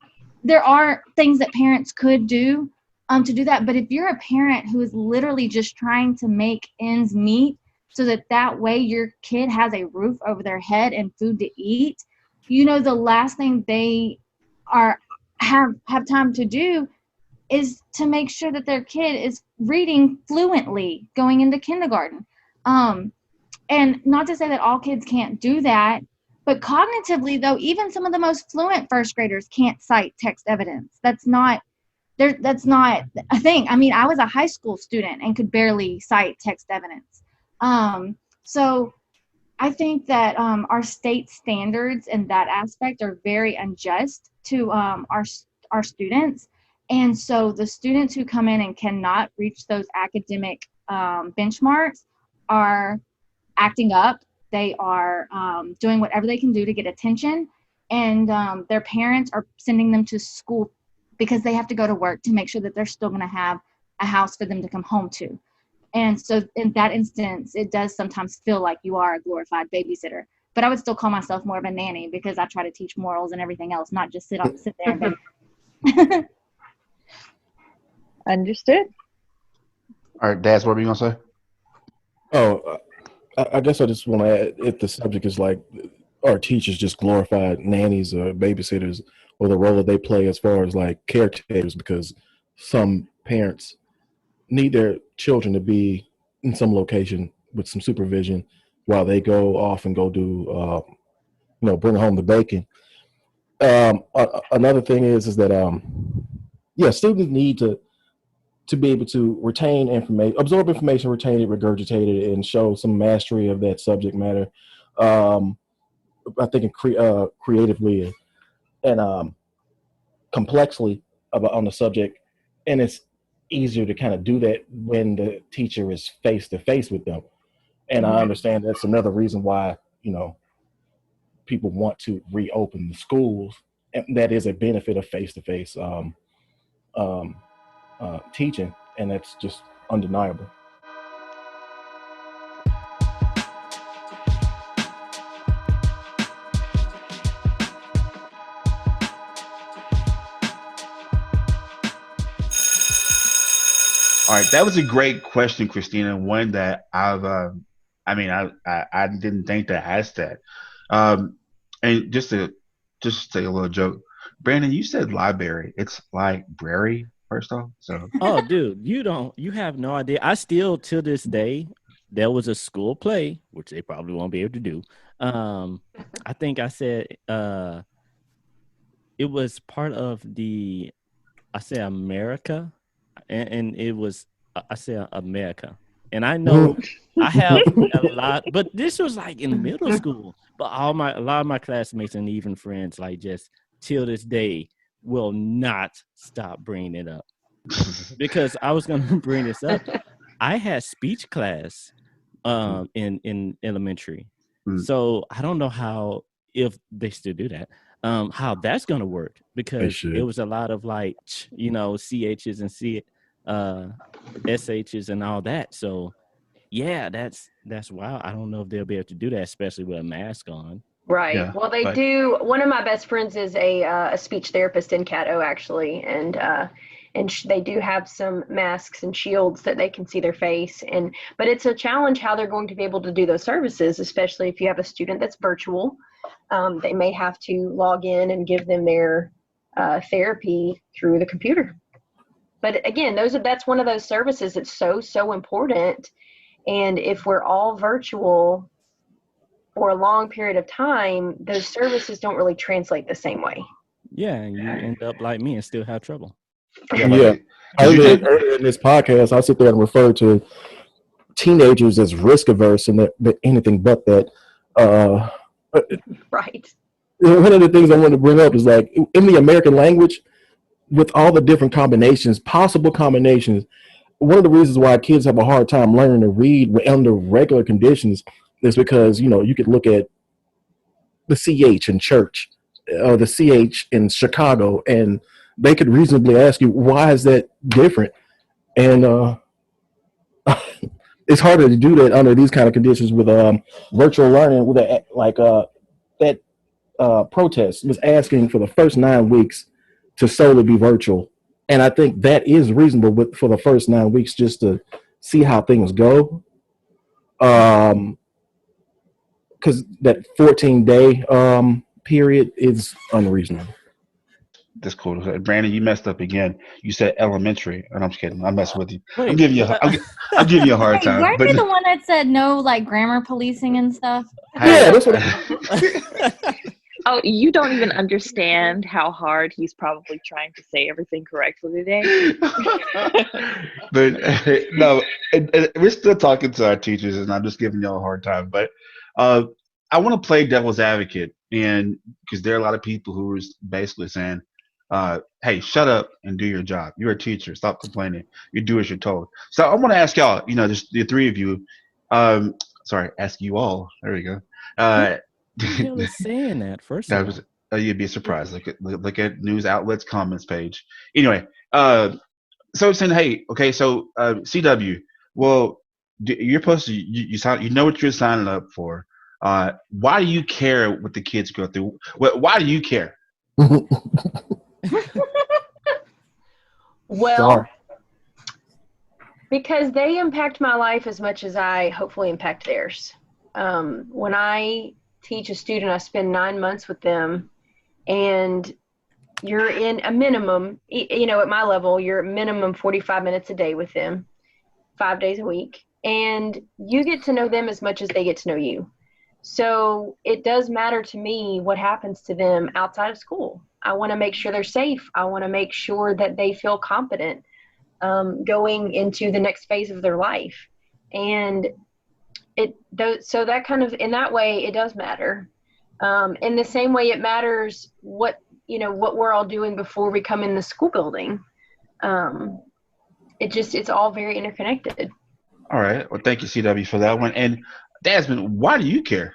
there are things that parents could do to do that. But if you're a parent who is literally just trying to make ends meet so that way your kid has a roof over their head and food to eat, the last thing they have time to do is to make sure that their kid is reading fluently going into kindergarten. And not to say that all kids can't do that, but cognitively, though, even some of the most fluent first graders can't cite text evidence. That's not a thing. I mean, I was a high school student and could barely cite text evidence. So I think that our state standards in that aspect are very unjust to our students. And so the students who come in and cannot reach those academic benchmarks are acting up. They are doing whatever they can do to get attention. And their parents are sending them to school because they have to go to work to make sure that they're still going to have a house for them to come home to. And so in that instance, it does sometimes feel like you are a glorified babysitter. But I would still call myself more of a nanny because I try to teach morals and everything else, not just sit there and baby. Understood. All right, Daz, what were you gonna say? Oh, I guess I just want to add, if the subject is like, are teachers just glorified nannies or babysitters, or the role that they play as far as like caretakers, because some parents need their children to be in some location with some supervision while they go off and go do, bring home the bacon. Another thing is that, students need to be able to retain information, absorb information, retain it, regurgitate it, and show some mastery of that subject matter. I think creatively and complexly on the subject, and it's easier to kind of do that when the teacher is face to face with them. And I understand that's another reason why people want to reopen the schools, and that is a benefit of face to face teaching, and that's just undeniable. All right, that was a great question, Christina. One that I didn't think to ask that. Um, and just to say a little joke, Brandon, you said library. It's library first off. So Oh, dude, you have no idea. I still, till this day, there was a school play, which they probably won't be able to do. I think I said, it was part of I said America, and it was, I said America. And I know I have a lot, but this was like in middle school. But a lot of my classmates and even friends, like just till this day, will not stop bringing it up because I was going to bring this up. I had speech class in elementary, so I don't know how, if they still do that, how that's going to work, because it was a lot of like, CHs and SHs and all that. So yeah, that's wild. I don't know if they'll be able to do that, especially with a mask on. Right. Yeah, Well, they but do. One of my best friends is a speech therapist in Caddo, actually, and they do have some masks and shields that they can see their face. But it's a challenge how they're going to be able to do those services, especially if you have a student that's virtual. They may have to log in and give them their therapy through the computer. But again, that's one of those services that's so important. And if we're all virtual for a long period of time, those services don't really translate the same way. Yeah, and you end up like me and still have trouble. yeah, Yeah. because you did. Earlier in this podcast, I sit there and refer to teenagers as risk averse and that anything but that. Right. One of the things I want to bring up is like in the American language, with all the different possible combinations, one of the reasons why kids have a hard time learning to read under regular conditions is because, you could look at the CH in church or the CH in Chicago, and they could reasonably ask you, why is that different? And it's harder to do that under these kind of conditions with virtual learning. With that protest was asking for the first 9 weeks to solely be virtual, and I think that is reasonable for the first 9 weeks just to see how things go. Because that 14-day period is unreasonable. That's cool. Brandon, you messed up again. You said elementary, and I'm just kidding. I'm messing with you. Wait, I'm giving you a hard Hey, time. weren't But you the one that said no, like grammar policing and stuff? Yeah, that's what. Oh, you don't even understand how hard he's probably trying to say everything correctly today. but no, and we're still talking to our teachers, and I'm just giving y'all a hard time. But I want to play devil's advocate, and because there are a lot of people who are basically saying, "Hey, shut up and do your job. You're a teacher. Stop complaining. You do as you're told." So I want to ask y'all, just the three of you. Sorry, ask you all. There we go. Who the hell is saying that? First That of was all, you'd be surprised. Look at news outlets comments page. Anyway, so it's saying, hey, okay, so CW, well, you're supposed to you sign, you know what you're signing up for. Why do you care what the kids go through? Why do you care? Well, Sorry. because they impact my life as much as I hopefully impact theirs. When I teach a student, I spend 9 months with them, and you're in a minimum, at my level, you're at minimum 45 minutes a day with them, 5 days a week, and you get to know them as much as they get to know you. So it does matter to me what happens to them outside of school. I want to make sure they're safe. I want to make sure that they feel confident going into the next phase of their life. And so that kind of, in that way, it does matter. In the same way, it matters what we're all doing before we come in the school building. It's all very interconnected. All right. Well, thank you, CW, for that one. And Desmond, why do you care?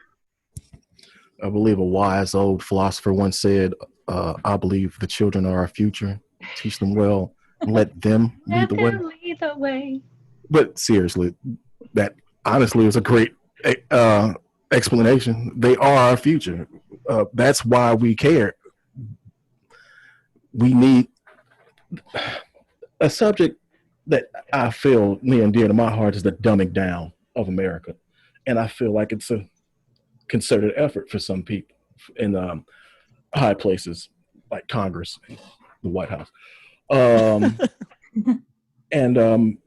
I believe a wise old philosopher once said, I believe the children are our future. Teach them well and let them lead the way. Lead the way. But seriously, that honestly is a great explanation. They are our future. That's why we care. We need a subject that I feel near and dear to my heart is the dumbing down of America. And I feel like it's a concerted effort for some people in high places like Congress, the White House. And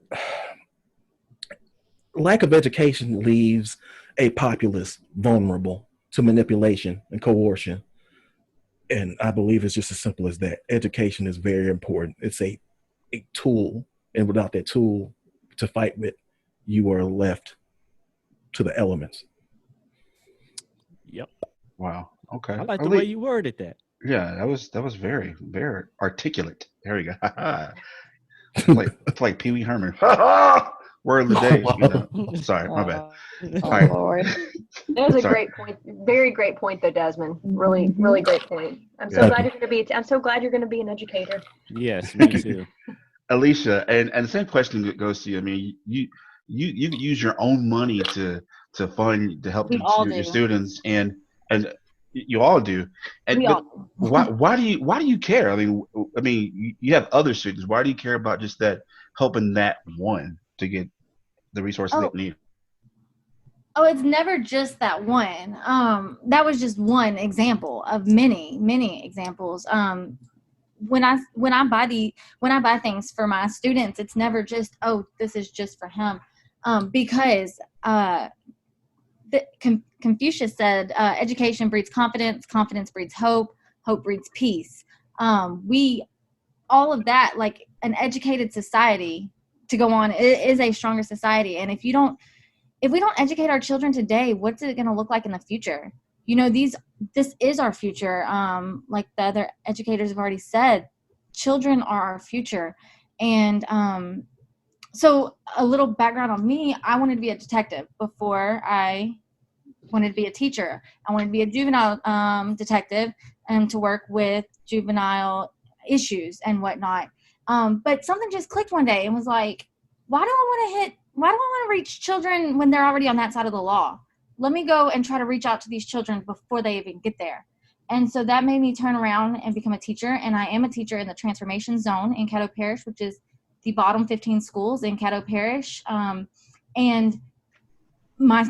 lack of education leaves a populace vulnerable to manipulation and coercion. And I believe it's just as simple as that. Education is very important. It's a tool, and without that tool to fight with, you are left to the elements. Yep. Wow. Okay. I like the way you worded that. Yeah, that was very, very articulate. There we go. It's like Pee Wee Herman. Word of the day. Sorry, my bad. Oh All right. Lord. That was a Sorry. great point. Very great point, though, Desmond. Really, really great point. I'm so Yeah. glad you're going to be. I'm so glad you're going to be an educator. Yes, me too. Alicia, and the same question that goes to you. I mean, you use your own money to fund to help We all your do. students, and you all do. And We but all do. why do you care? I mean, you have other students. Why do you care about just that helping that one to get the resources they Oh, need? oh, it's never just that one. That was just one example of many, many examples. When I buy things for my students, it's never just, oh, this is just for him, because Confucius said, education breeds confidence, confidence breeds hope, hope breeds peace. We all of that, like an educated society to go on is a stronger society. And if we don't educate our children today, what's it going to look like in the future? You know, this is our future. Like the other educators have already said, children are our future. And so a little background on me, I wanted to be a detective before I wanted to be a teacher. I wanted to be a juvenile detective and to work with juvenile issues and whatnot. But something just clicked one day and was like, why do I want to reach children when they're already on that side of the law? Let me go and try to reach out to these children before they even get there. And so that made me turn around and become a teacher. And I am a teacher in the transformation zone in Caddo Parish, which is the bottom 15 schools in Caddo Parish. And my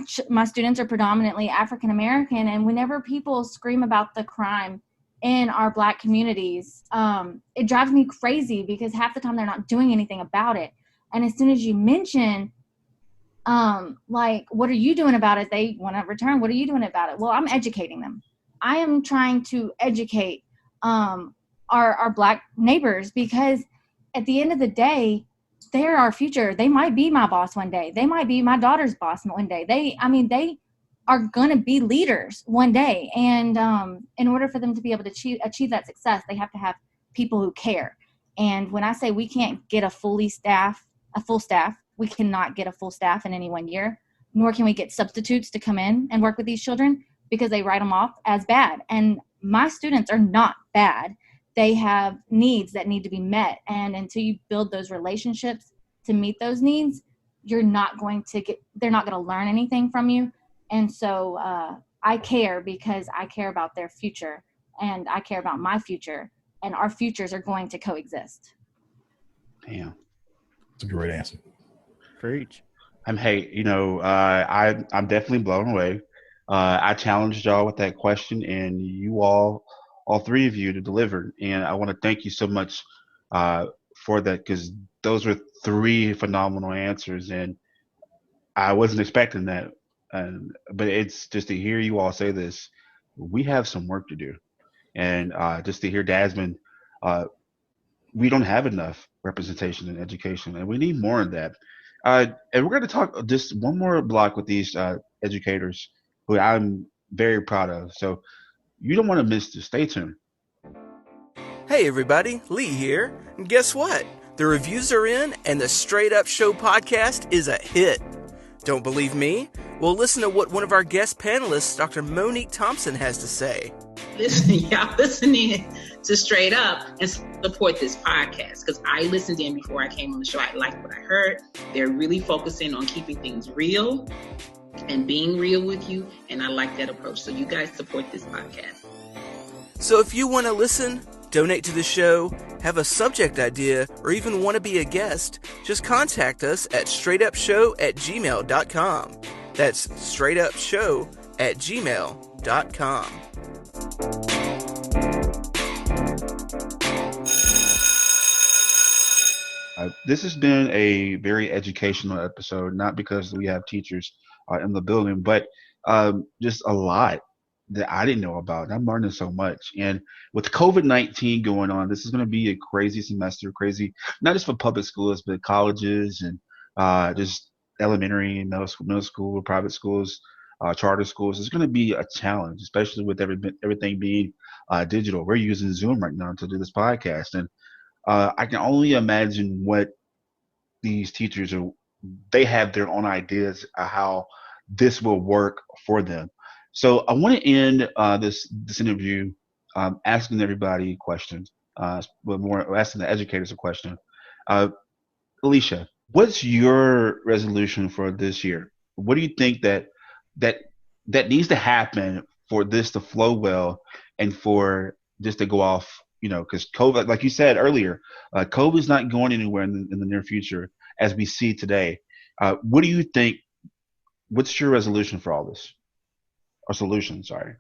students are predominantly African American. And whenever people scream about the crime in our Black communities, it drives me crazy because half the time they're not doing anything about it. And as soon as you mention, like, what are you doing about it? They want to return. What are you doing about it? Well, I'm educating them. I am trying to educate our Black neighbors, because at the end of the day, they're our future. They might be my boss one day. They might be my daughter's boss one day. They are going to be leaders one day. And in order for them to be able to achieve that success, they have to have people who care. And when I say we can't get a full staff, we cannot get a full staff in any 1 year, nor can we get substitutes to come in and work with these children, because they write them off as bad. And my students are not bad. They have needs that need to be met. And until you build those relationships to meet those needs, they're not going to learn anything from you. And so I care because I care about their future, and I care about my future, and our futures are going to coexist. Damn. That's a great answer. Preach. Hey, I'm definitely blown away. I challenged y'all with that question, and you all three of you, to deliver. And I want to thank you so much for that, because those were three phenomenal answers, and I wasn't expecting that. But it's just to hear you all say this, we have some work to do, and just to hear Desmond, we don't have enough representation in education, and we need more of that. And we're going to talk just one more block with these educators who I'm very proud of. So you don't want to miss this. Stay tuned. Hey everybody, Lee here. And guess what? The reviews are in and the Straight Up Show podcast is a hit. Don't believe me? Well, listen to what one of our guest panelists, Dr. Monique Thompson, has to say. Y'all listening to Straight Up and support this podcast, because I listened in before I came on the show. I liked what I heard. They're really focusing on keeping things real and being real with you, and I like that approach. So you guys support this podcast. So if you want to listen, donate to the show, have a subject idea, or even want to be a guest, just contact us at straightupshow@gmail.com. That's straightupshow@gmail.com. This has been a very educational episode, not because we have teachers in the building, but just a lot that I didn't know about. I'm learning so much. And with COVID-19 going on, this is going to be a crazy semester, crazy, not just for public schools, but colleges and just elementary and middle school, private schools, charter schools, it's going to be a challenge, especially with everything being digital. We're using Zoom right now to do this podcast, and I can only imagine what these teachers are. They have their own ideas of how this will work for them. So I want to end this interview asking everybody questions, but more asking the educators a question. Uh, Alicia, what's your resolution for this year? What do you think that that needs to happen for this to flow well and for this to go off? You know, because COVID, like you said earlier, COVID is not going anywhere in the near future as we see today. What do you think? What's your resolution for all this, or solution? Sorry.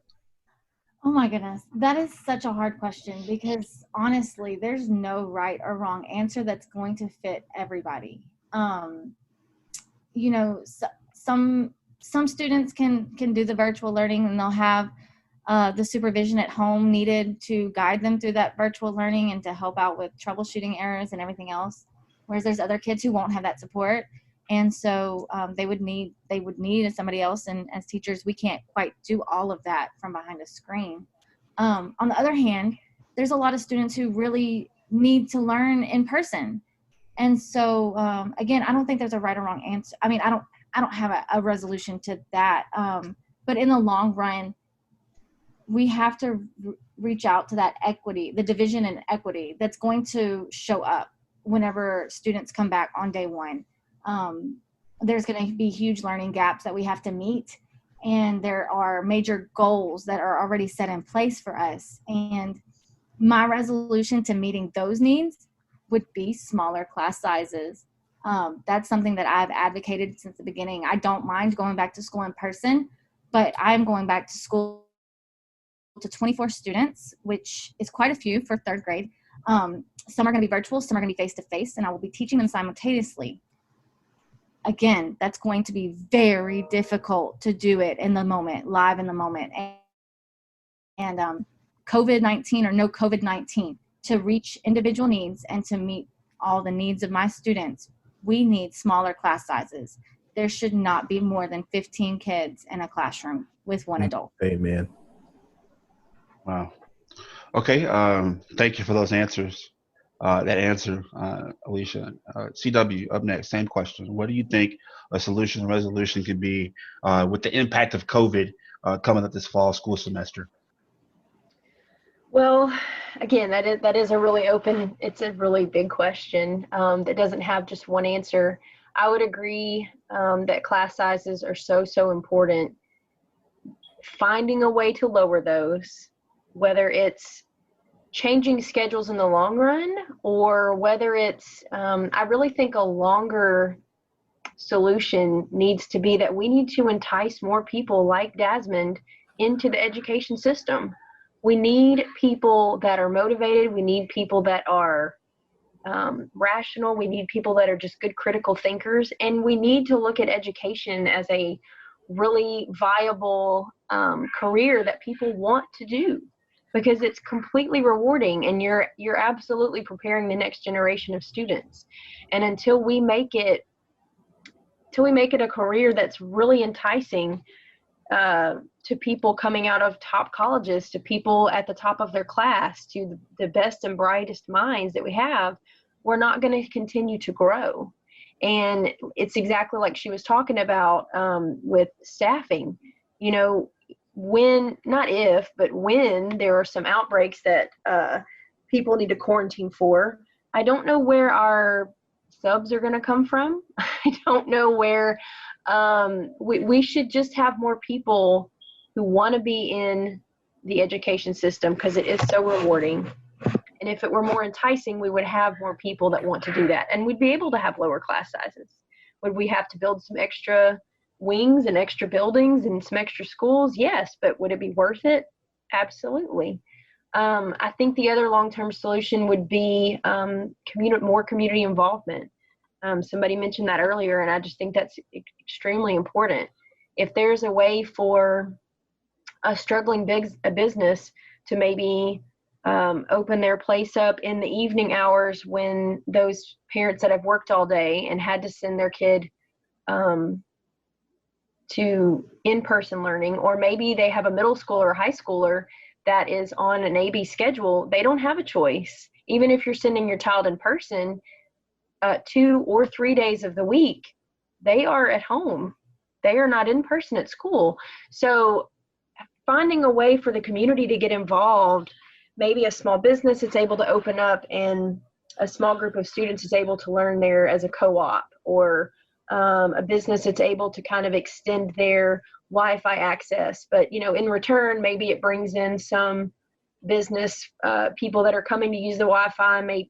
Oh my goodness. That is such a hard question because honestly, there's no right or wrong answer that's going to fit everybody. You know, some students can do the virtual learning and they'll have the supervision at home needed to guide them through that virtual learning and to help out with troubleshooting errors and everything else. Whereas there's other kids who won't have that support. And so they would need somebody else. And as teachers, we can't quite do all of that from behind a screen. On the other hand, there's a lot of students who really need to learn in person. And so, again, I don't think there's a right or wrong answer. I mean, I don't have a resolution to that. But in the long run, we have to reach out to that equity, the division and equity that's going to show up whenever students come back on day one. There's going to be huge learning gaps that we have to meet. And there are major goals that are already set in place for us. And my resolution to meeting those needs would be smaller class sizes. That's something that I've advocated since the beginning. I don't mind going back to school in person, but I'm going back to school to 24 students, which is quite a few for third grade. Some are going to be virtual, some are going to be face-to-face, and I will be teaching them simultaneously. Again, that's going to be very difficult to do it in the moment, live in the moment. And COVID-19 or no COVID-19, to reach individual needs and to meet all the needs of my students, we need smaller class sizes. There should not be more than 15 kids in a classroom with one adult. Amen. Wow. Okay. Thank you for those answers. That answer, Alicia. CW, up next, same question. What do you think a solution or resolution could be with the impact of COVID coming up this fall school semester? Well, again, that is a really open, it's a really big question that doesn't have just one answer. I would agree that class sizes are so important. Finding a way to lower those, whether it's changing schedules in the long run or whether it's, I really think a longer solution needs to be that we need to entice more people like Desmond into the education system. We need people that are motivated. We need people that are rational. We need people that are just good critical thinkers. And we need to look at education as a really viable career that people want to do, because it's completely rewarding and you're absolutely preparing the next generation of students. And until we make it a career that's really enticing to people coming out of top colleges, to people at the top of their class, to the best and brightest minds that we have, we're not going to continue to grow. And it's exactly like she was talking about with staffing. You know, when, not if, but when there are some outbreaks that people need to quarantine for, I don't know where our subs are going to come from. I don't know where we should just have more people who want to be in the education system because it is so rewarding. And if it were more enticing, we would have more people that want to do that. And we'd be able to have lower class sizes. Would we have to build some extra wings and extra buildings and some extra schools? Yes, but would it be worth it? Absolutely. I think the other long-term solution would be more community involvement. Somebody mentioned that earlier, and I just think that's extremely important. If there's a way for a struggling business to maybe open their place up in the evening hours when those parents that have worked all day and had to send their kid to in-person learning, or maybe they have a middle schooler or high schooler that is on an AB schedule. They don't have a choice. Even if you're sending your child in person 2 or 3 days of the week, they are at home. They are not in person at school. So finding a way for the community to get involved, maybe a small business is able to open up and a small group of students is able to learn there as a co-op, or a business that's able to kind of extend their Wi-Fi access. But, in return, maybe it brings in some business people that are coming to use the Wi-Fi, may,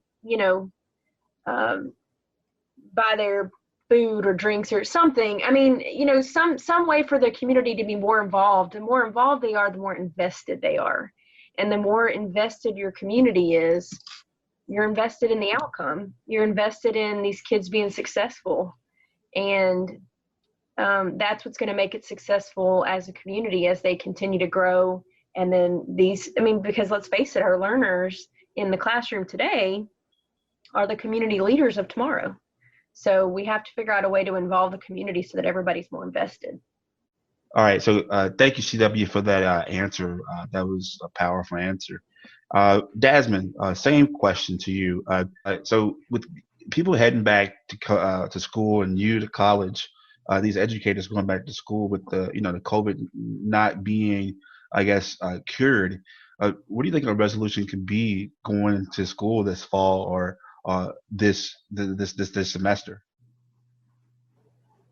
buy their food or drinks or something. I mean, some way for the community to be more involved. The more involved they are, the more invested they are. And the more invested your community is, you're invested in the outcome. You're invested in these kids being successful. And that's what's going to make it successful as a community as they continue to grow. And then because let's face it, our learners in the classroom today are the community leaders of tomorrow. So we have to figure out a way to involve the community so that everybody's more invested. All right. So thank you, CW, for that answer. That was a powerful answer. Desmond, same question to you. So with people heading back to school and you to college, these educators going back to school with the COVID not being, I guess, cured. What do you think a resolution could be going to school this fall or this semester?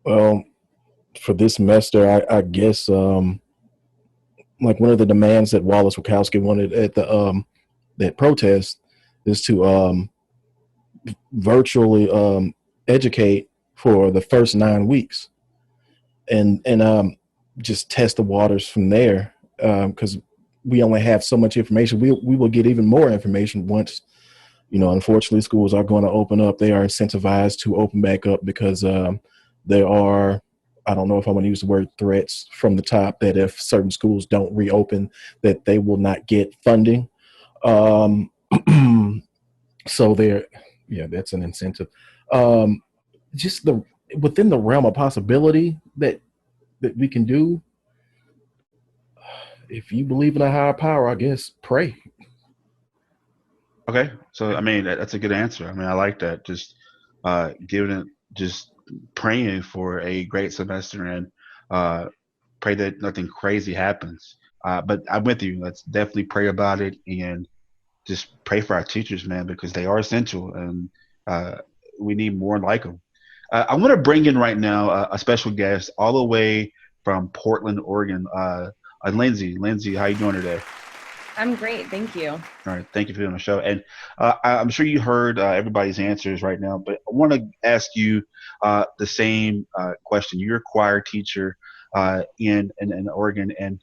Well, for this semester, I guess like one of the demands that Wallace Wachowski wanted at the that protest is to virtually educate for the first 9 weeks, and just test the waters from there, because we only have so much information. We will get even more information once, unfortunately, schools are going to open up. They are incentivized to open back up because there are, I don't know if I want to use the word threats from the top, that if certain schools don't reopen, that they will not get funding. So that's an incentive. Just within the realm of possibility that we can do, if you believe in a higher power, I guess pray. Okay, so I mean that's a good answer. I mean I like that. Just just praying for a great semester and pray that nothing crazy happens. But I'm with you. Let's definitely pray about it and just pray for our teachers, man, because they are essential and we need more like them. I want to bring in right now a special guest all the way from Portland, Oregon. Lindsay. Lindsay, how you doing today? I'm great, thank you. All right, thank you for doing the show. And I'm sure you heard everybody's answers right now, but I want to ask you the same question. You're a choir teacher in Oregon, and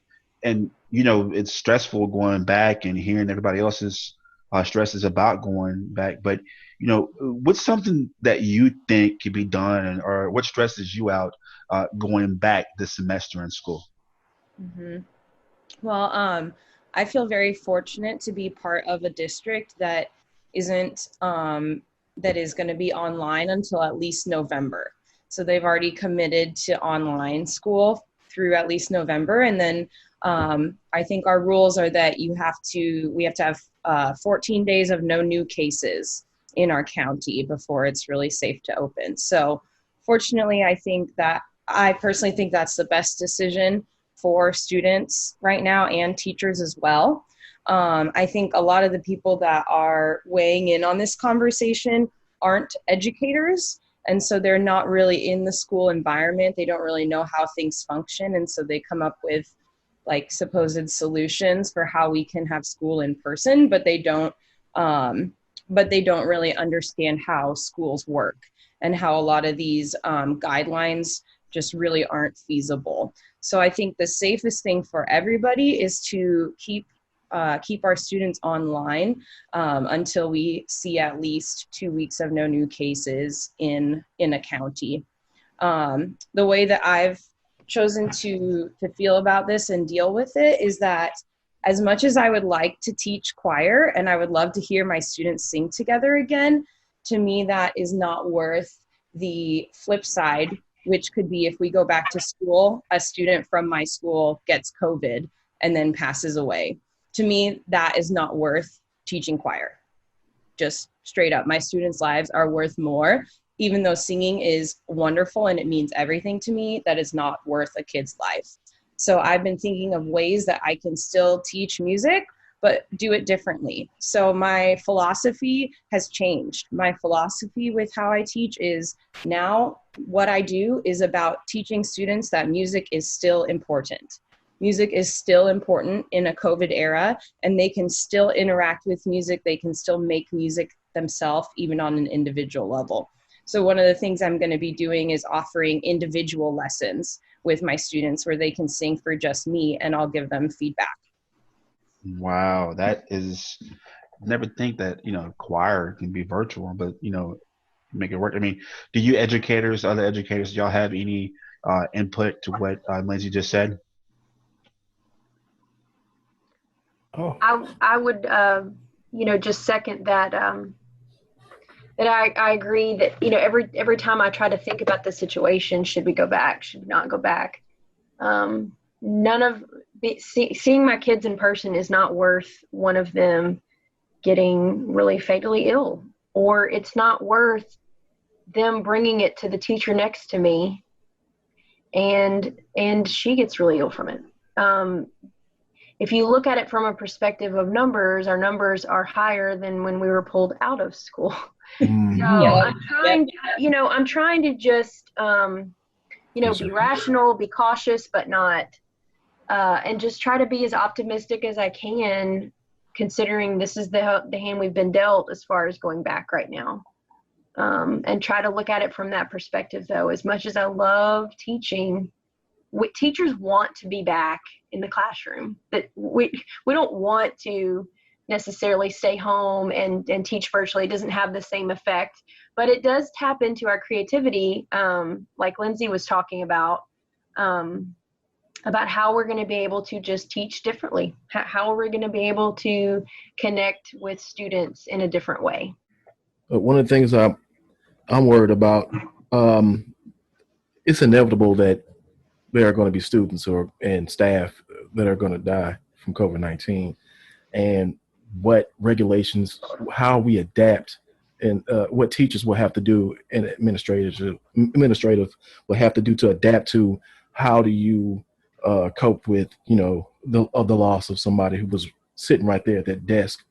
it's stressful going back and hearing everybody else's stresses about going back. But what's something that you think could be done, or what stresses you out going back this semester in school? Mm-hmm. Well, I feel very fortunate to be part of a district that isn't that is going to be online until at least November. So they've already committed to online school through at least November, and then I think our rules are that we have to have 14 days of no new cases in our county before it's really safe to open. So fortunately, I personally think that's the best decision for students right now and teachers as well. I think a lot of the people that are weighing in on this conversation aren't educators, and so they're not really in the school environment. They don't really know how things function, and so they come up with like supposed solutions for how we can have school in person, but they don't really understand how schools work and how a lot of these guidelines just really aren't feasible. So I think the safest thing for everybody is to keep our students online until we see at least 2 weeks of no new cases in a county. The way that I've chosen to feel about this and deal with it is that as much as I would like to teach choir and I would love to hear my students sing together again, to me that is not worth the flip side which could be if we go back to school, a student from my school gets COVID and then passes away. To me, that is not worth teaching choir. Just straight up, my students' lives are worth more. Even though singing is wonderful and it means everything to me, that is not worth a kid's life. So I've been thinking of ways that I can still teach music, but do it differently. So my philosophy has changed. My philosophy with how I teach is now what I do is about teaching students that music is still important. Music is still important in a COVID era, and they can still interact with music. They can still make music themselves, even on an individual level. So one of the things I'm going to be doing is offering individual lessons with my students where they can sing for just me, and I'll give them feedback. Wow, that is, never think that, choir can be virtual, but, make it work. I mean, do you educators, other educators, y'all have any input to what Lindsay just said? Oh, I would, just second that. That I agree that every time I try to think about the situation, should we go back? Should we not go back? Seeing my kids in person is not worth one of them getting really fatally ill, or it's not worth them bringing it to the teacher next to me, and she gets really ill from it. If you look at it from a perspective of numbers, our numbers are higher than when we were pulled out of school. So I'm trying to just, be rational, be cautious, but not, and just try to be as optimistic as I can, considering this is the hand we've been dealt as far as going back right now. And try to look at it from that perspective, though. As much as I love teaching, teachers want to be back in the classroom. That we don't want to necessarily stay home and teach virtually. It doesn't have the same effect, but it does tap into our creativity, like Lindsay was talking about how we're going to be able to just teach differently. How are we going to be able to connect with students in a different way? but one of the things I'm worried about, it's inevitable that there are going to be students and staff that are going to die from COVID-19, and what regulations, how we adapt, and what teachers will have to do, and administrators will have to do to adapt to how do you cope with the loss of somebody who was sitting right there at that desk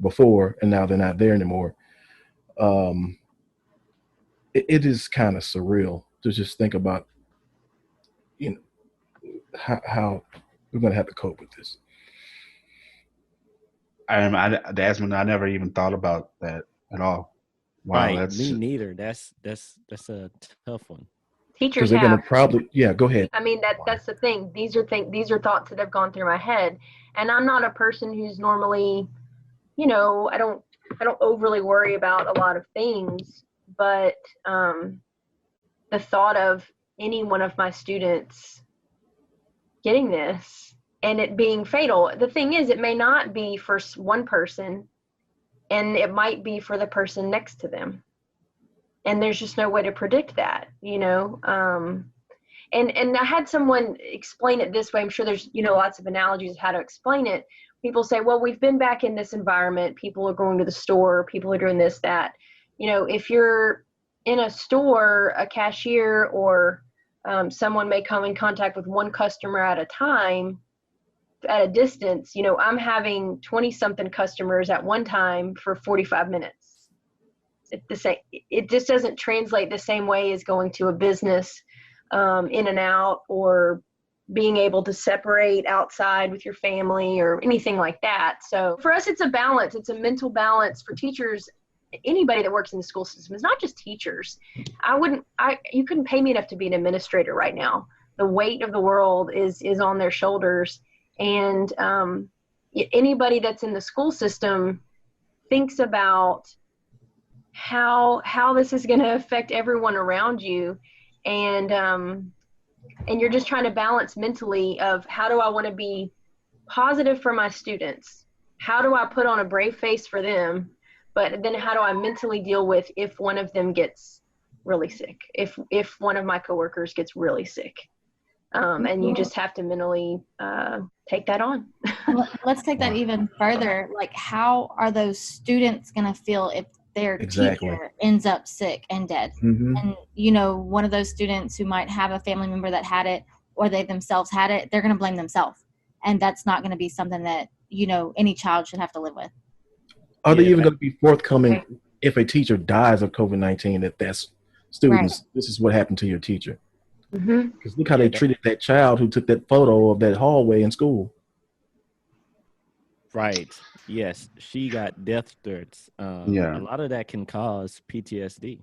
before, and now they're not there anymore. It is kind of surreal to just think about how we're going to have to cope with this. Desmond, I never even thought about that at all. Wow, Right, that's me neither. That's a tough one. Teachers they're going to have. probably, go ahead. I mean, that's the thing. These are thoughts that have gone through my head, and I'm not a person who's normally, I don't overly worry about a lot of things, but the thought of any one of my students getting this and it being fatal. The thing is, it may not be for one person, and it might be for the person next to them. And there's just no way to predict that, And I had someone explain it this way. I'm sure there's, lots of analogies of how to explain it. People say, well, we've been back in this environment. People are going to the store. People are doing this, that. If you're in a store, a cashier or someone may come in contact with one customer at a time, at a distance. I'm having 20-something customers at one time for 45 minutes. It just doesn't translate the same way as going to a business in and out, or being able to separate outside with your family or anything like that. So for us, it's a balance. It's a mental balance for teachers. Anybody that works in the school system. It's not just teachers. You couldn't pay me enough to be an administrator right now. The weight of the world is on their shoulders. And anybody that's in the school system thinks about how this is going to affect everyone around you. And you're just trying to balance mentally of how do I want to be positive for my students? How do I put on a brave face for them? But then how do I mentally deal with if one of them gets really sick. If one of my coworkers gets really sick, and you just have to mentally take that on. Let's take that even further. Like, how are those students going to feel if their teacher ends up sick and dead? Mm-hmm. And, you know, one of those students who might have a family member that had it, or they themselves had it, they're going to blame themselves. And that's not going to be something that, you know, any child should have to live with. Are they even going to be forthcoming if a teacher dies of COVID-19, if that's students, this is what happened to your teacher? Because look how they treated that child who took that photo of that hallway in school. Right. Yes. She got death threats. A lot of that can cause PTSD.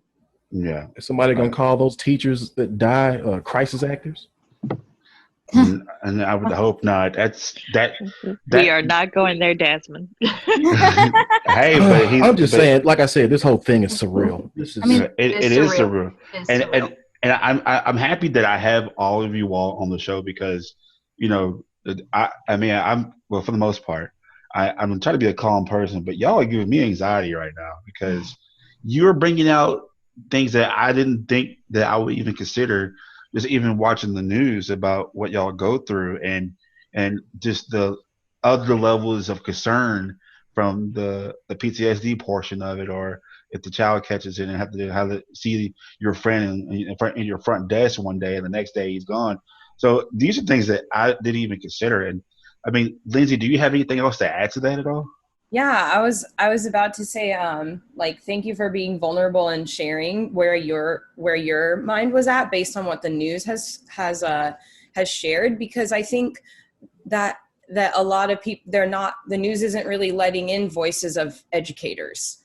Yeah. Is somebody going to call those teachers that die crisis actors? And I would hope not. We are not going there, Desmond. Hey, but I'm just saying, like I said, this whole thing is surreal. This is, it is surreal. And I'm happy that I have all of you all on the show because, you know, I'm well, for the most part, I'm trying to be a calm person, but y'all are giving me anxiety right now because you're bringing out things that I didn't think that I would even consider, just even watching the news about what y'all go through and just the other levels of concern from the PTSD portion of it, or if the child catches it and have to see your friend in your front desk one day and the next day he's gone. So these are things that I didn't even consider. And I mean, Lindsay, do you have anything else to add to that at all? Yeah, I was about to say, like, thank you for being vulnerable and sharing where your mind was at based on what the news has shared, because I think that a lot of people, the news isn't really letting in voices of educators.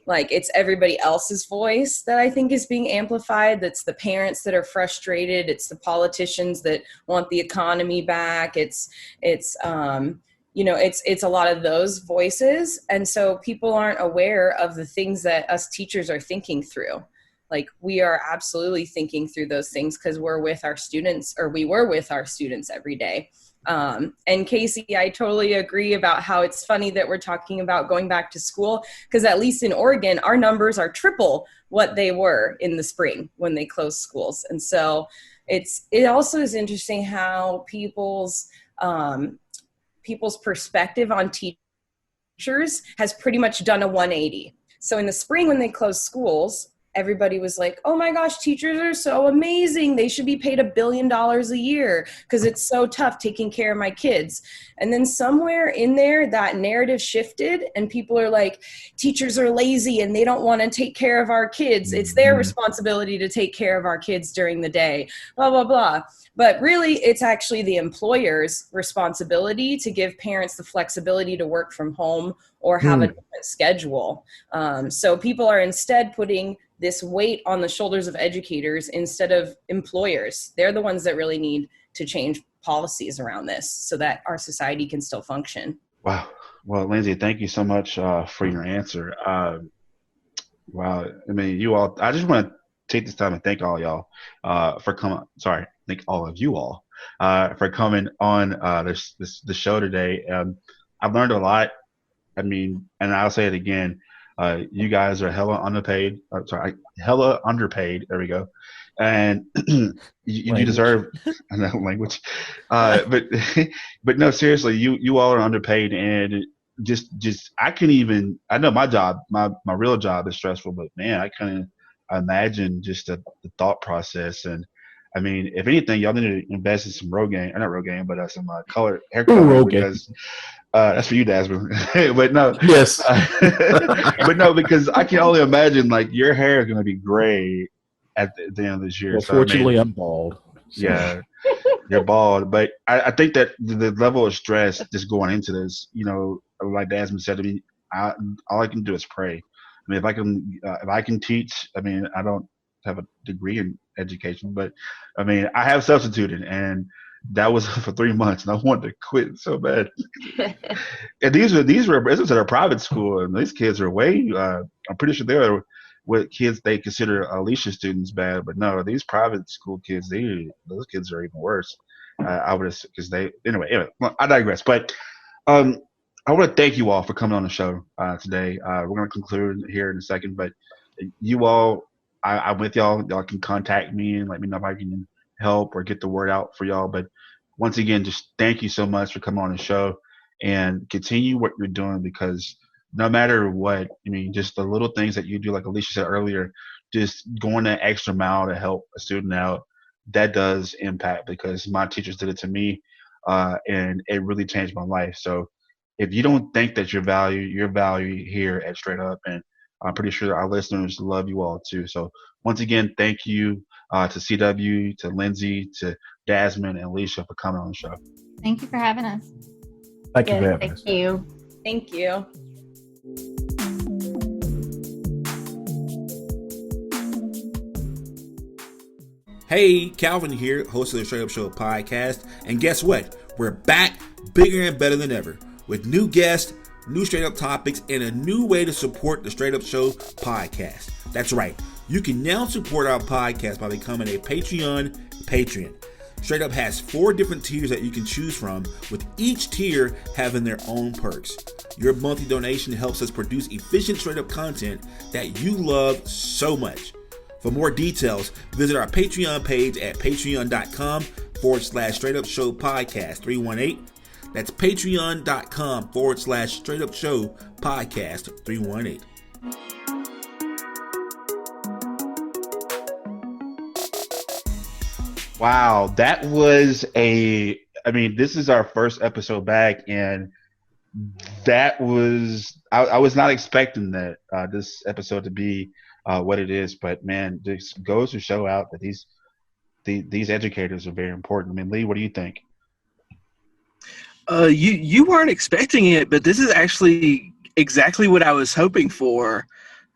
Like, it's everybody else's voice that I think is being amplified. That's the parents that are frustrated. It's the politicians that want the economy back. It's a lot of those voices. And so people aren't aware of the things that us teachers are thinking through. Like, we are absolutely thinking through those things because we were with our students every day. And Casey, I totally agree about how it's funny that we're talking about going back to school, because at least in Oregon, our numbers are triple what they were in the spring when they closed schools. And so it also is interesting how people's perspective on teachers has pretty much done a 180. So in the spring when they closed schools, everybody was like, oh my gosh, teachers are so amazing. They should be paid $1 billion a year because it's so tough taking care of my kids. And then somewhere in there, that narrative shifted and people are like, teachers are lazy and they don't want to take care of our kids. It's their responsibility to take care of our kids during the day, blah, blah, blah. But really, it's actually the employer's responsibility to give parents the flexibility to work from home or have a different schedule. So people are instead putting this weight on the shoulders of educators instead of employers. They're the ones that really need to change policies around this so that our society can still function. Wow. Well, Lindsay, thank you so much for your answer. Wow. I mean, you all, I just want to take this time and thank all y'all for coming. Sorry, thank all of you all for coming on the show today. I've learned a lot. I mean, and I'll say it again. You guys are hella underpaid. Hella underpaid. There we go. And you deserve language. But no, seriously, you all are underpaid, and just I know my job, my real job is stressful, but man, I couldn't imagine just the thought process. And I mean, if anything, y'all need to invest in some Rogaine, not Rogaine, but some color hair color because. That's for you, Desmond. But no, yes. But no, because I can only imagine like your hair is going to be gray at the end of this year. Well, so, fortunately, I'm bald. So. Yeah, you're bald. But I think that the level of stress just going into this, you know, like Desmond said to me, all I can do is pray. I mean, if I can teach, I mean, I don't have a degree in education, but I mean, I have substituted and. That was for 3 months, and I wanted to quit so bad. And these were residents at a private school, and these kids are way. I'm pretty sure they're what kids they consider Alicia students bad, but no, these private school kids, those kids are even worse. I would because anyway. Well, I digress. But I want to thank you all for coming on the show today. We're going to conclude here in a second, but you all. I'm with y'all. Y'all can contact me and let me know if I can help or get the word out for y'all. But once again, just thank you so much for coming on the show and continue what you're doing because no matter what, I mean, just the little things that you do, like Alicia said earlier, just going that extra mile to help a student out, that does impact because my teachers did it to me, and it really changed my life. So if you don't think that your value here at Straight Up, and I'm pretty sure our listeners love you all too. So once again, thank you to CW, to Lindsay, to Jasmine, and Alicia for coming on the show. Thank you for having us. Thank you for Yes, having us. Thank you. Thank you. Hey, Calvin here, host of the Straight Up Show podcast. And guess what? We're back bigger and better than ever with new guests, new straight up topics, and a new way to support the Straight Up Show podcast. That's right. You can now support our podcast by becoming a Patreon patron. Straight Up has 4 different tiers that you can choose from, with each tier having their own perks. Your monthly donation helps us produce efficient Straight Up content that you love so much. For more details, visit our Patreon page at patreon.com/Straight Up Show Podcast 318. That's patreon.com/Straight Up Show Podcast 318. Wow, that was I mean, this is our first episode back, and that was, I was not expecting that this episode to be what it is, but man, this goes to show out that these educators are very important. I mean, Lee, what do you think? You weren't expecting it, but this is actually exactly what I was hoping for.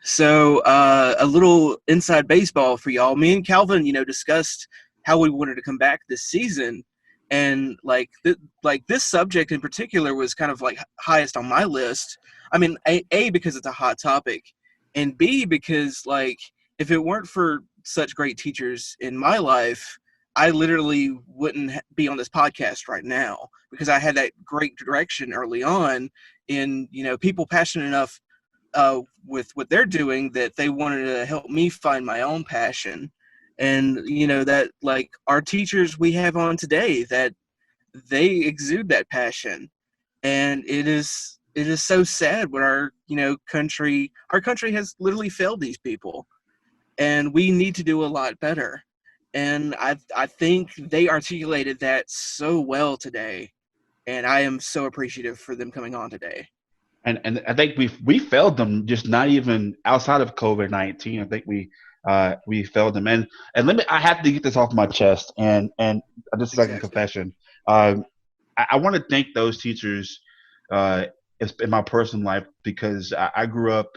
So a little inside baseball for y'all. Me and Calvin, discussed how we wanted to come back this season, and like this subject in particular was kind of like highest on my list. I mean, a because it's a hot topic, and B because like if it weren't for such great teachers in my life, I literally wouldn't be on this podcast right now because I had that great direction early on in, people passionate enough with what they're doing that they wanted to help me find my own passion. And, that like our teachers we have on today, that they exude that passion. And it is so sad what our country has literally failed these people. And we need to do a lot better. And I think they articulated that so well today, and I am so appreciative for them coming on today. And I think we failed them, just not even outside of COVID-19. I think we failed them. And I have to get this off my chest. And this is like a confession. I want to thank those teachers in my personal life because I grew up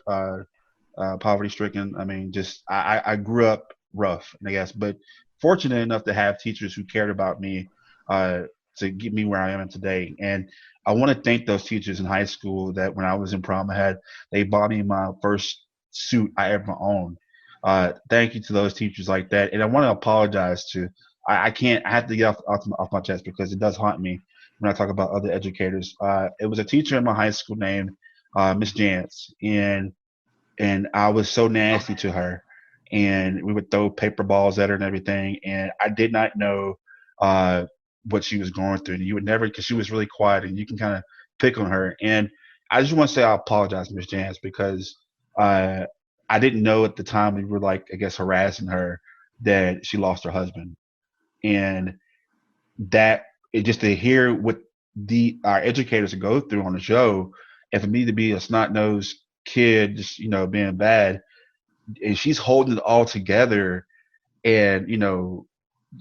poverty stricken. I mean, just I grew up rough, I guess, but fortunate enough to have teachers who cared about me to get me where I am today. And I want to thank those teachers in high school that when I was in prom, they bought me my first suit I ever owned. Thank you to those teachers like that. And I want to apologize to, I have to get off my chest because it does haunt me when I talk about other educators. It was a teacher in my high school named Miss Jantz, and I was so nasty to her, and we would throw paper balls at her and everything, and I did not know what she was going through. And you would never, because she was really quiet, and you can kind of pick on her. And I just want to say I apologize, Miss Jantz, because I didn't know at the time we were like, I guess, harassing her that she lost her husband, and that it just to hear what our educators go through on the show, and for me to be a snot nosed kid, just being bad, and she's holding it all together, and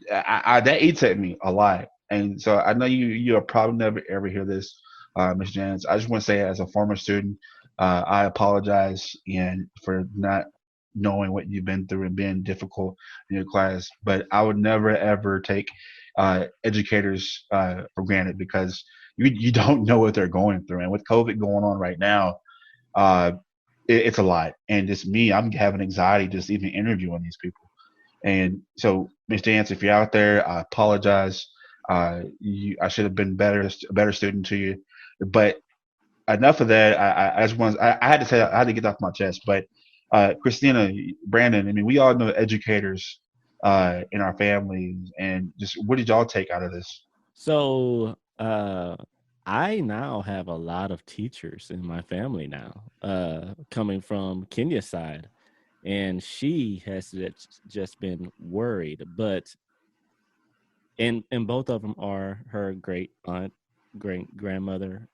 I that eats at me a lot. And so I know you'll probably never ever hear this, Ms. Janice. I just want to say, as a former student, I apologize and for not knowing what you've been through and being difficult in your class. But I would never ever take educators for granted because you don't know what they're going through. And with COVID going on right now, it's a lot. And just me, I'm having anxiety just even interviewing these people. And so, Ms. Dance, if you're out there, I apologize. I should have been a better student to you. But enough of that. I had to get off my chest. But Christina, Brandon, I mean, we all know educators in our families, and just what did y'all take out of this? So I now have a lot of teachers in my family now, coming from Kenya's side, and she has just been worried. But and both of them are her great aunt, great grandmother,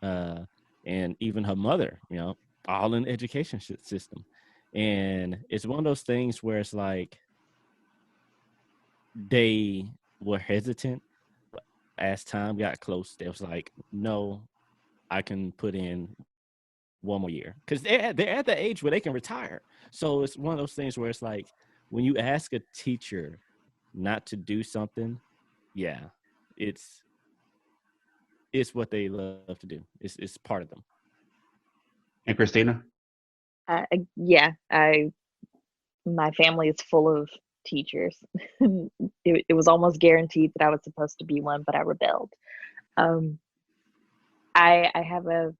and even her mother. All in the education system, and it's one of those things where it's like they were hesitant. But as time got close, they was like, no, I can put in one more year, because they're at the age where they can retire. So it's one of those things where it's like, when you ask a teacher not to do something, yeah, it's what they love to do. It's part of them. And Christina? Yeah, my family is full of teachers. It was almost guaranteed that I was supposed to be one, but I rebelled. I have a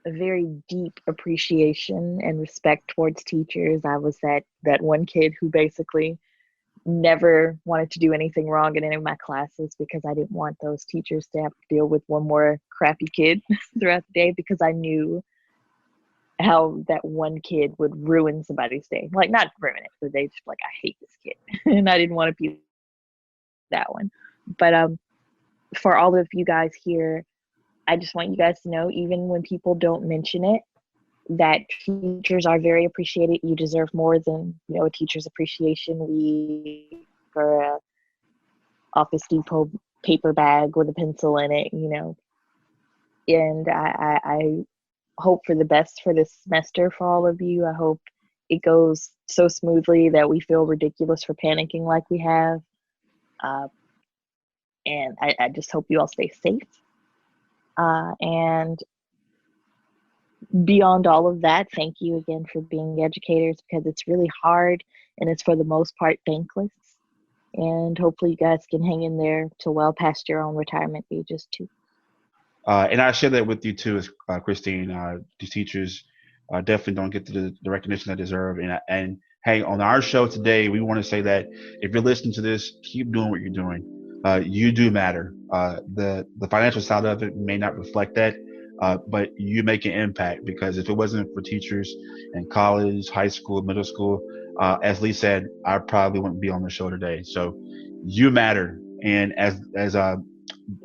very deep appreciation and respect towards teachers. I was that one kid who basically never wanted to do anything wrong in any of my classes because I didn't want those teachers to have to deal with one more crappy kid throughout the day, because I knew how that one kid would ruin somebody's day. Like, not ruin it, but they just like, I hate this kid. And I didn't want to be that one. But for all of you guys here, I just want you guys to know, even when people don't mention it, that teachers are very appreciated. You deserve more than, a teacher's appreciation week or a Office Depot paper bag with a pencil in it, And I hope for the best for this semester for all of you. I hope it goes so smoothly that we feel ridiculous for panicking like we have. And I just hope you all stay safe. And beyond all of that, thank you again for being educators, because it's really hard and it's for the most part thankless. And hopefully you guys can hang in there to well past your own retirement ages too. And I share that with you too, Christine. These teachers definitely don't get the recognition they deserve. And hey, on our show today, we want to say that if you're listening to this, keep doing what you're doing. You do matter. The financial side of it may not reflect that, but you make an impact, because if it wasn't for teachers in college, high school, middle school, as Lee said, I probably wouldn't be on the show today. So you matter. And as one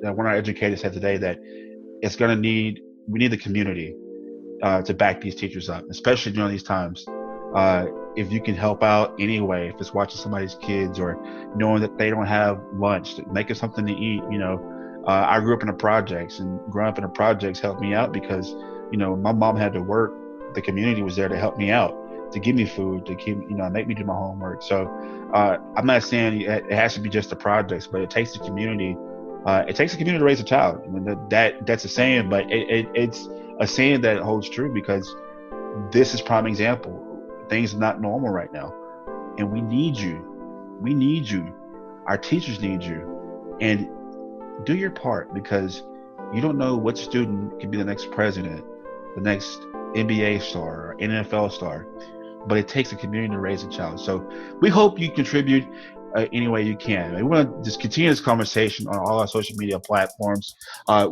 of our educators said today, that we need the community to back these teachers up, especially during these times. If you can help out anyway, if it's watching somebody's kids or knowing that they don't have lunch, making something to eat. I grew up in the projects, and growing up in the projects helped me out because, my mom had to work. The community was there to help me out, to give me food, to keep, make me do my homework. So I'm not saying it has to be just the projects, but it takes the community. It takes a community to raise a child. I mean, that's a saying, but it's a saying that holds true, because this is prime example. Things are not normal right now, and we need you. We need you. Our teachers need you, and do your part, because you don't know what student could be the next president, the next NBA star, or NFL star. But it takes a community to raise a child. So we hope you contribute any way you can. We want to just continue this conversation on all our social media platforms.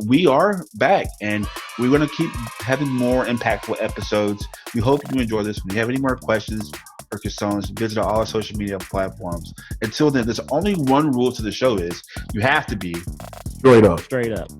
We are back, and we're going to keep having more impactful episodes. We hope you enjoy this. If you have any more questions or concerns, visit all our social media platforms. Until then, there's only one rule to the show: is you have to be straight up. Straight up.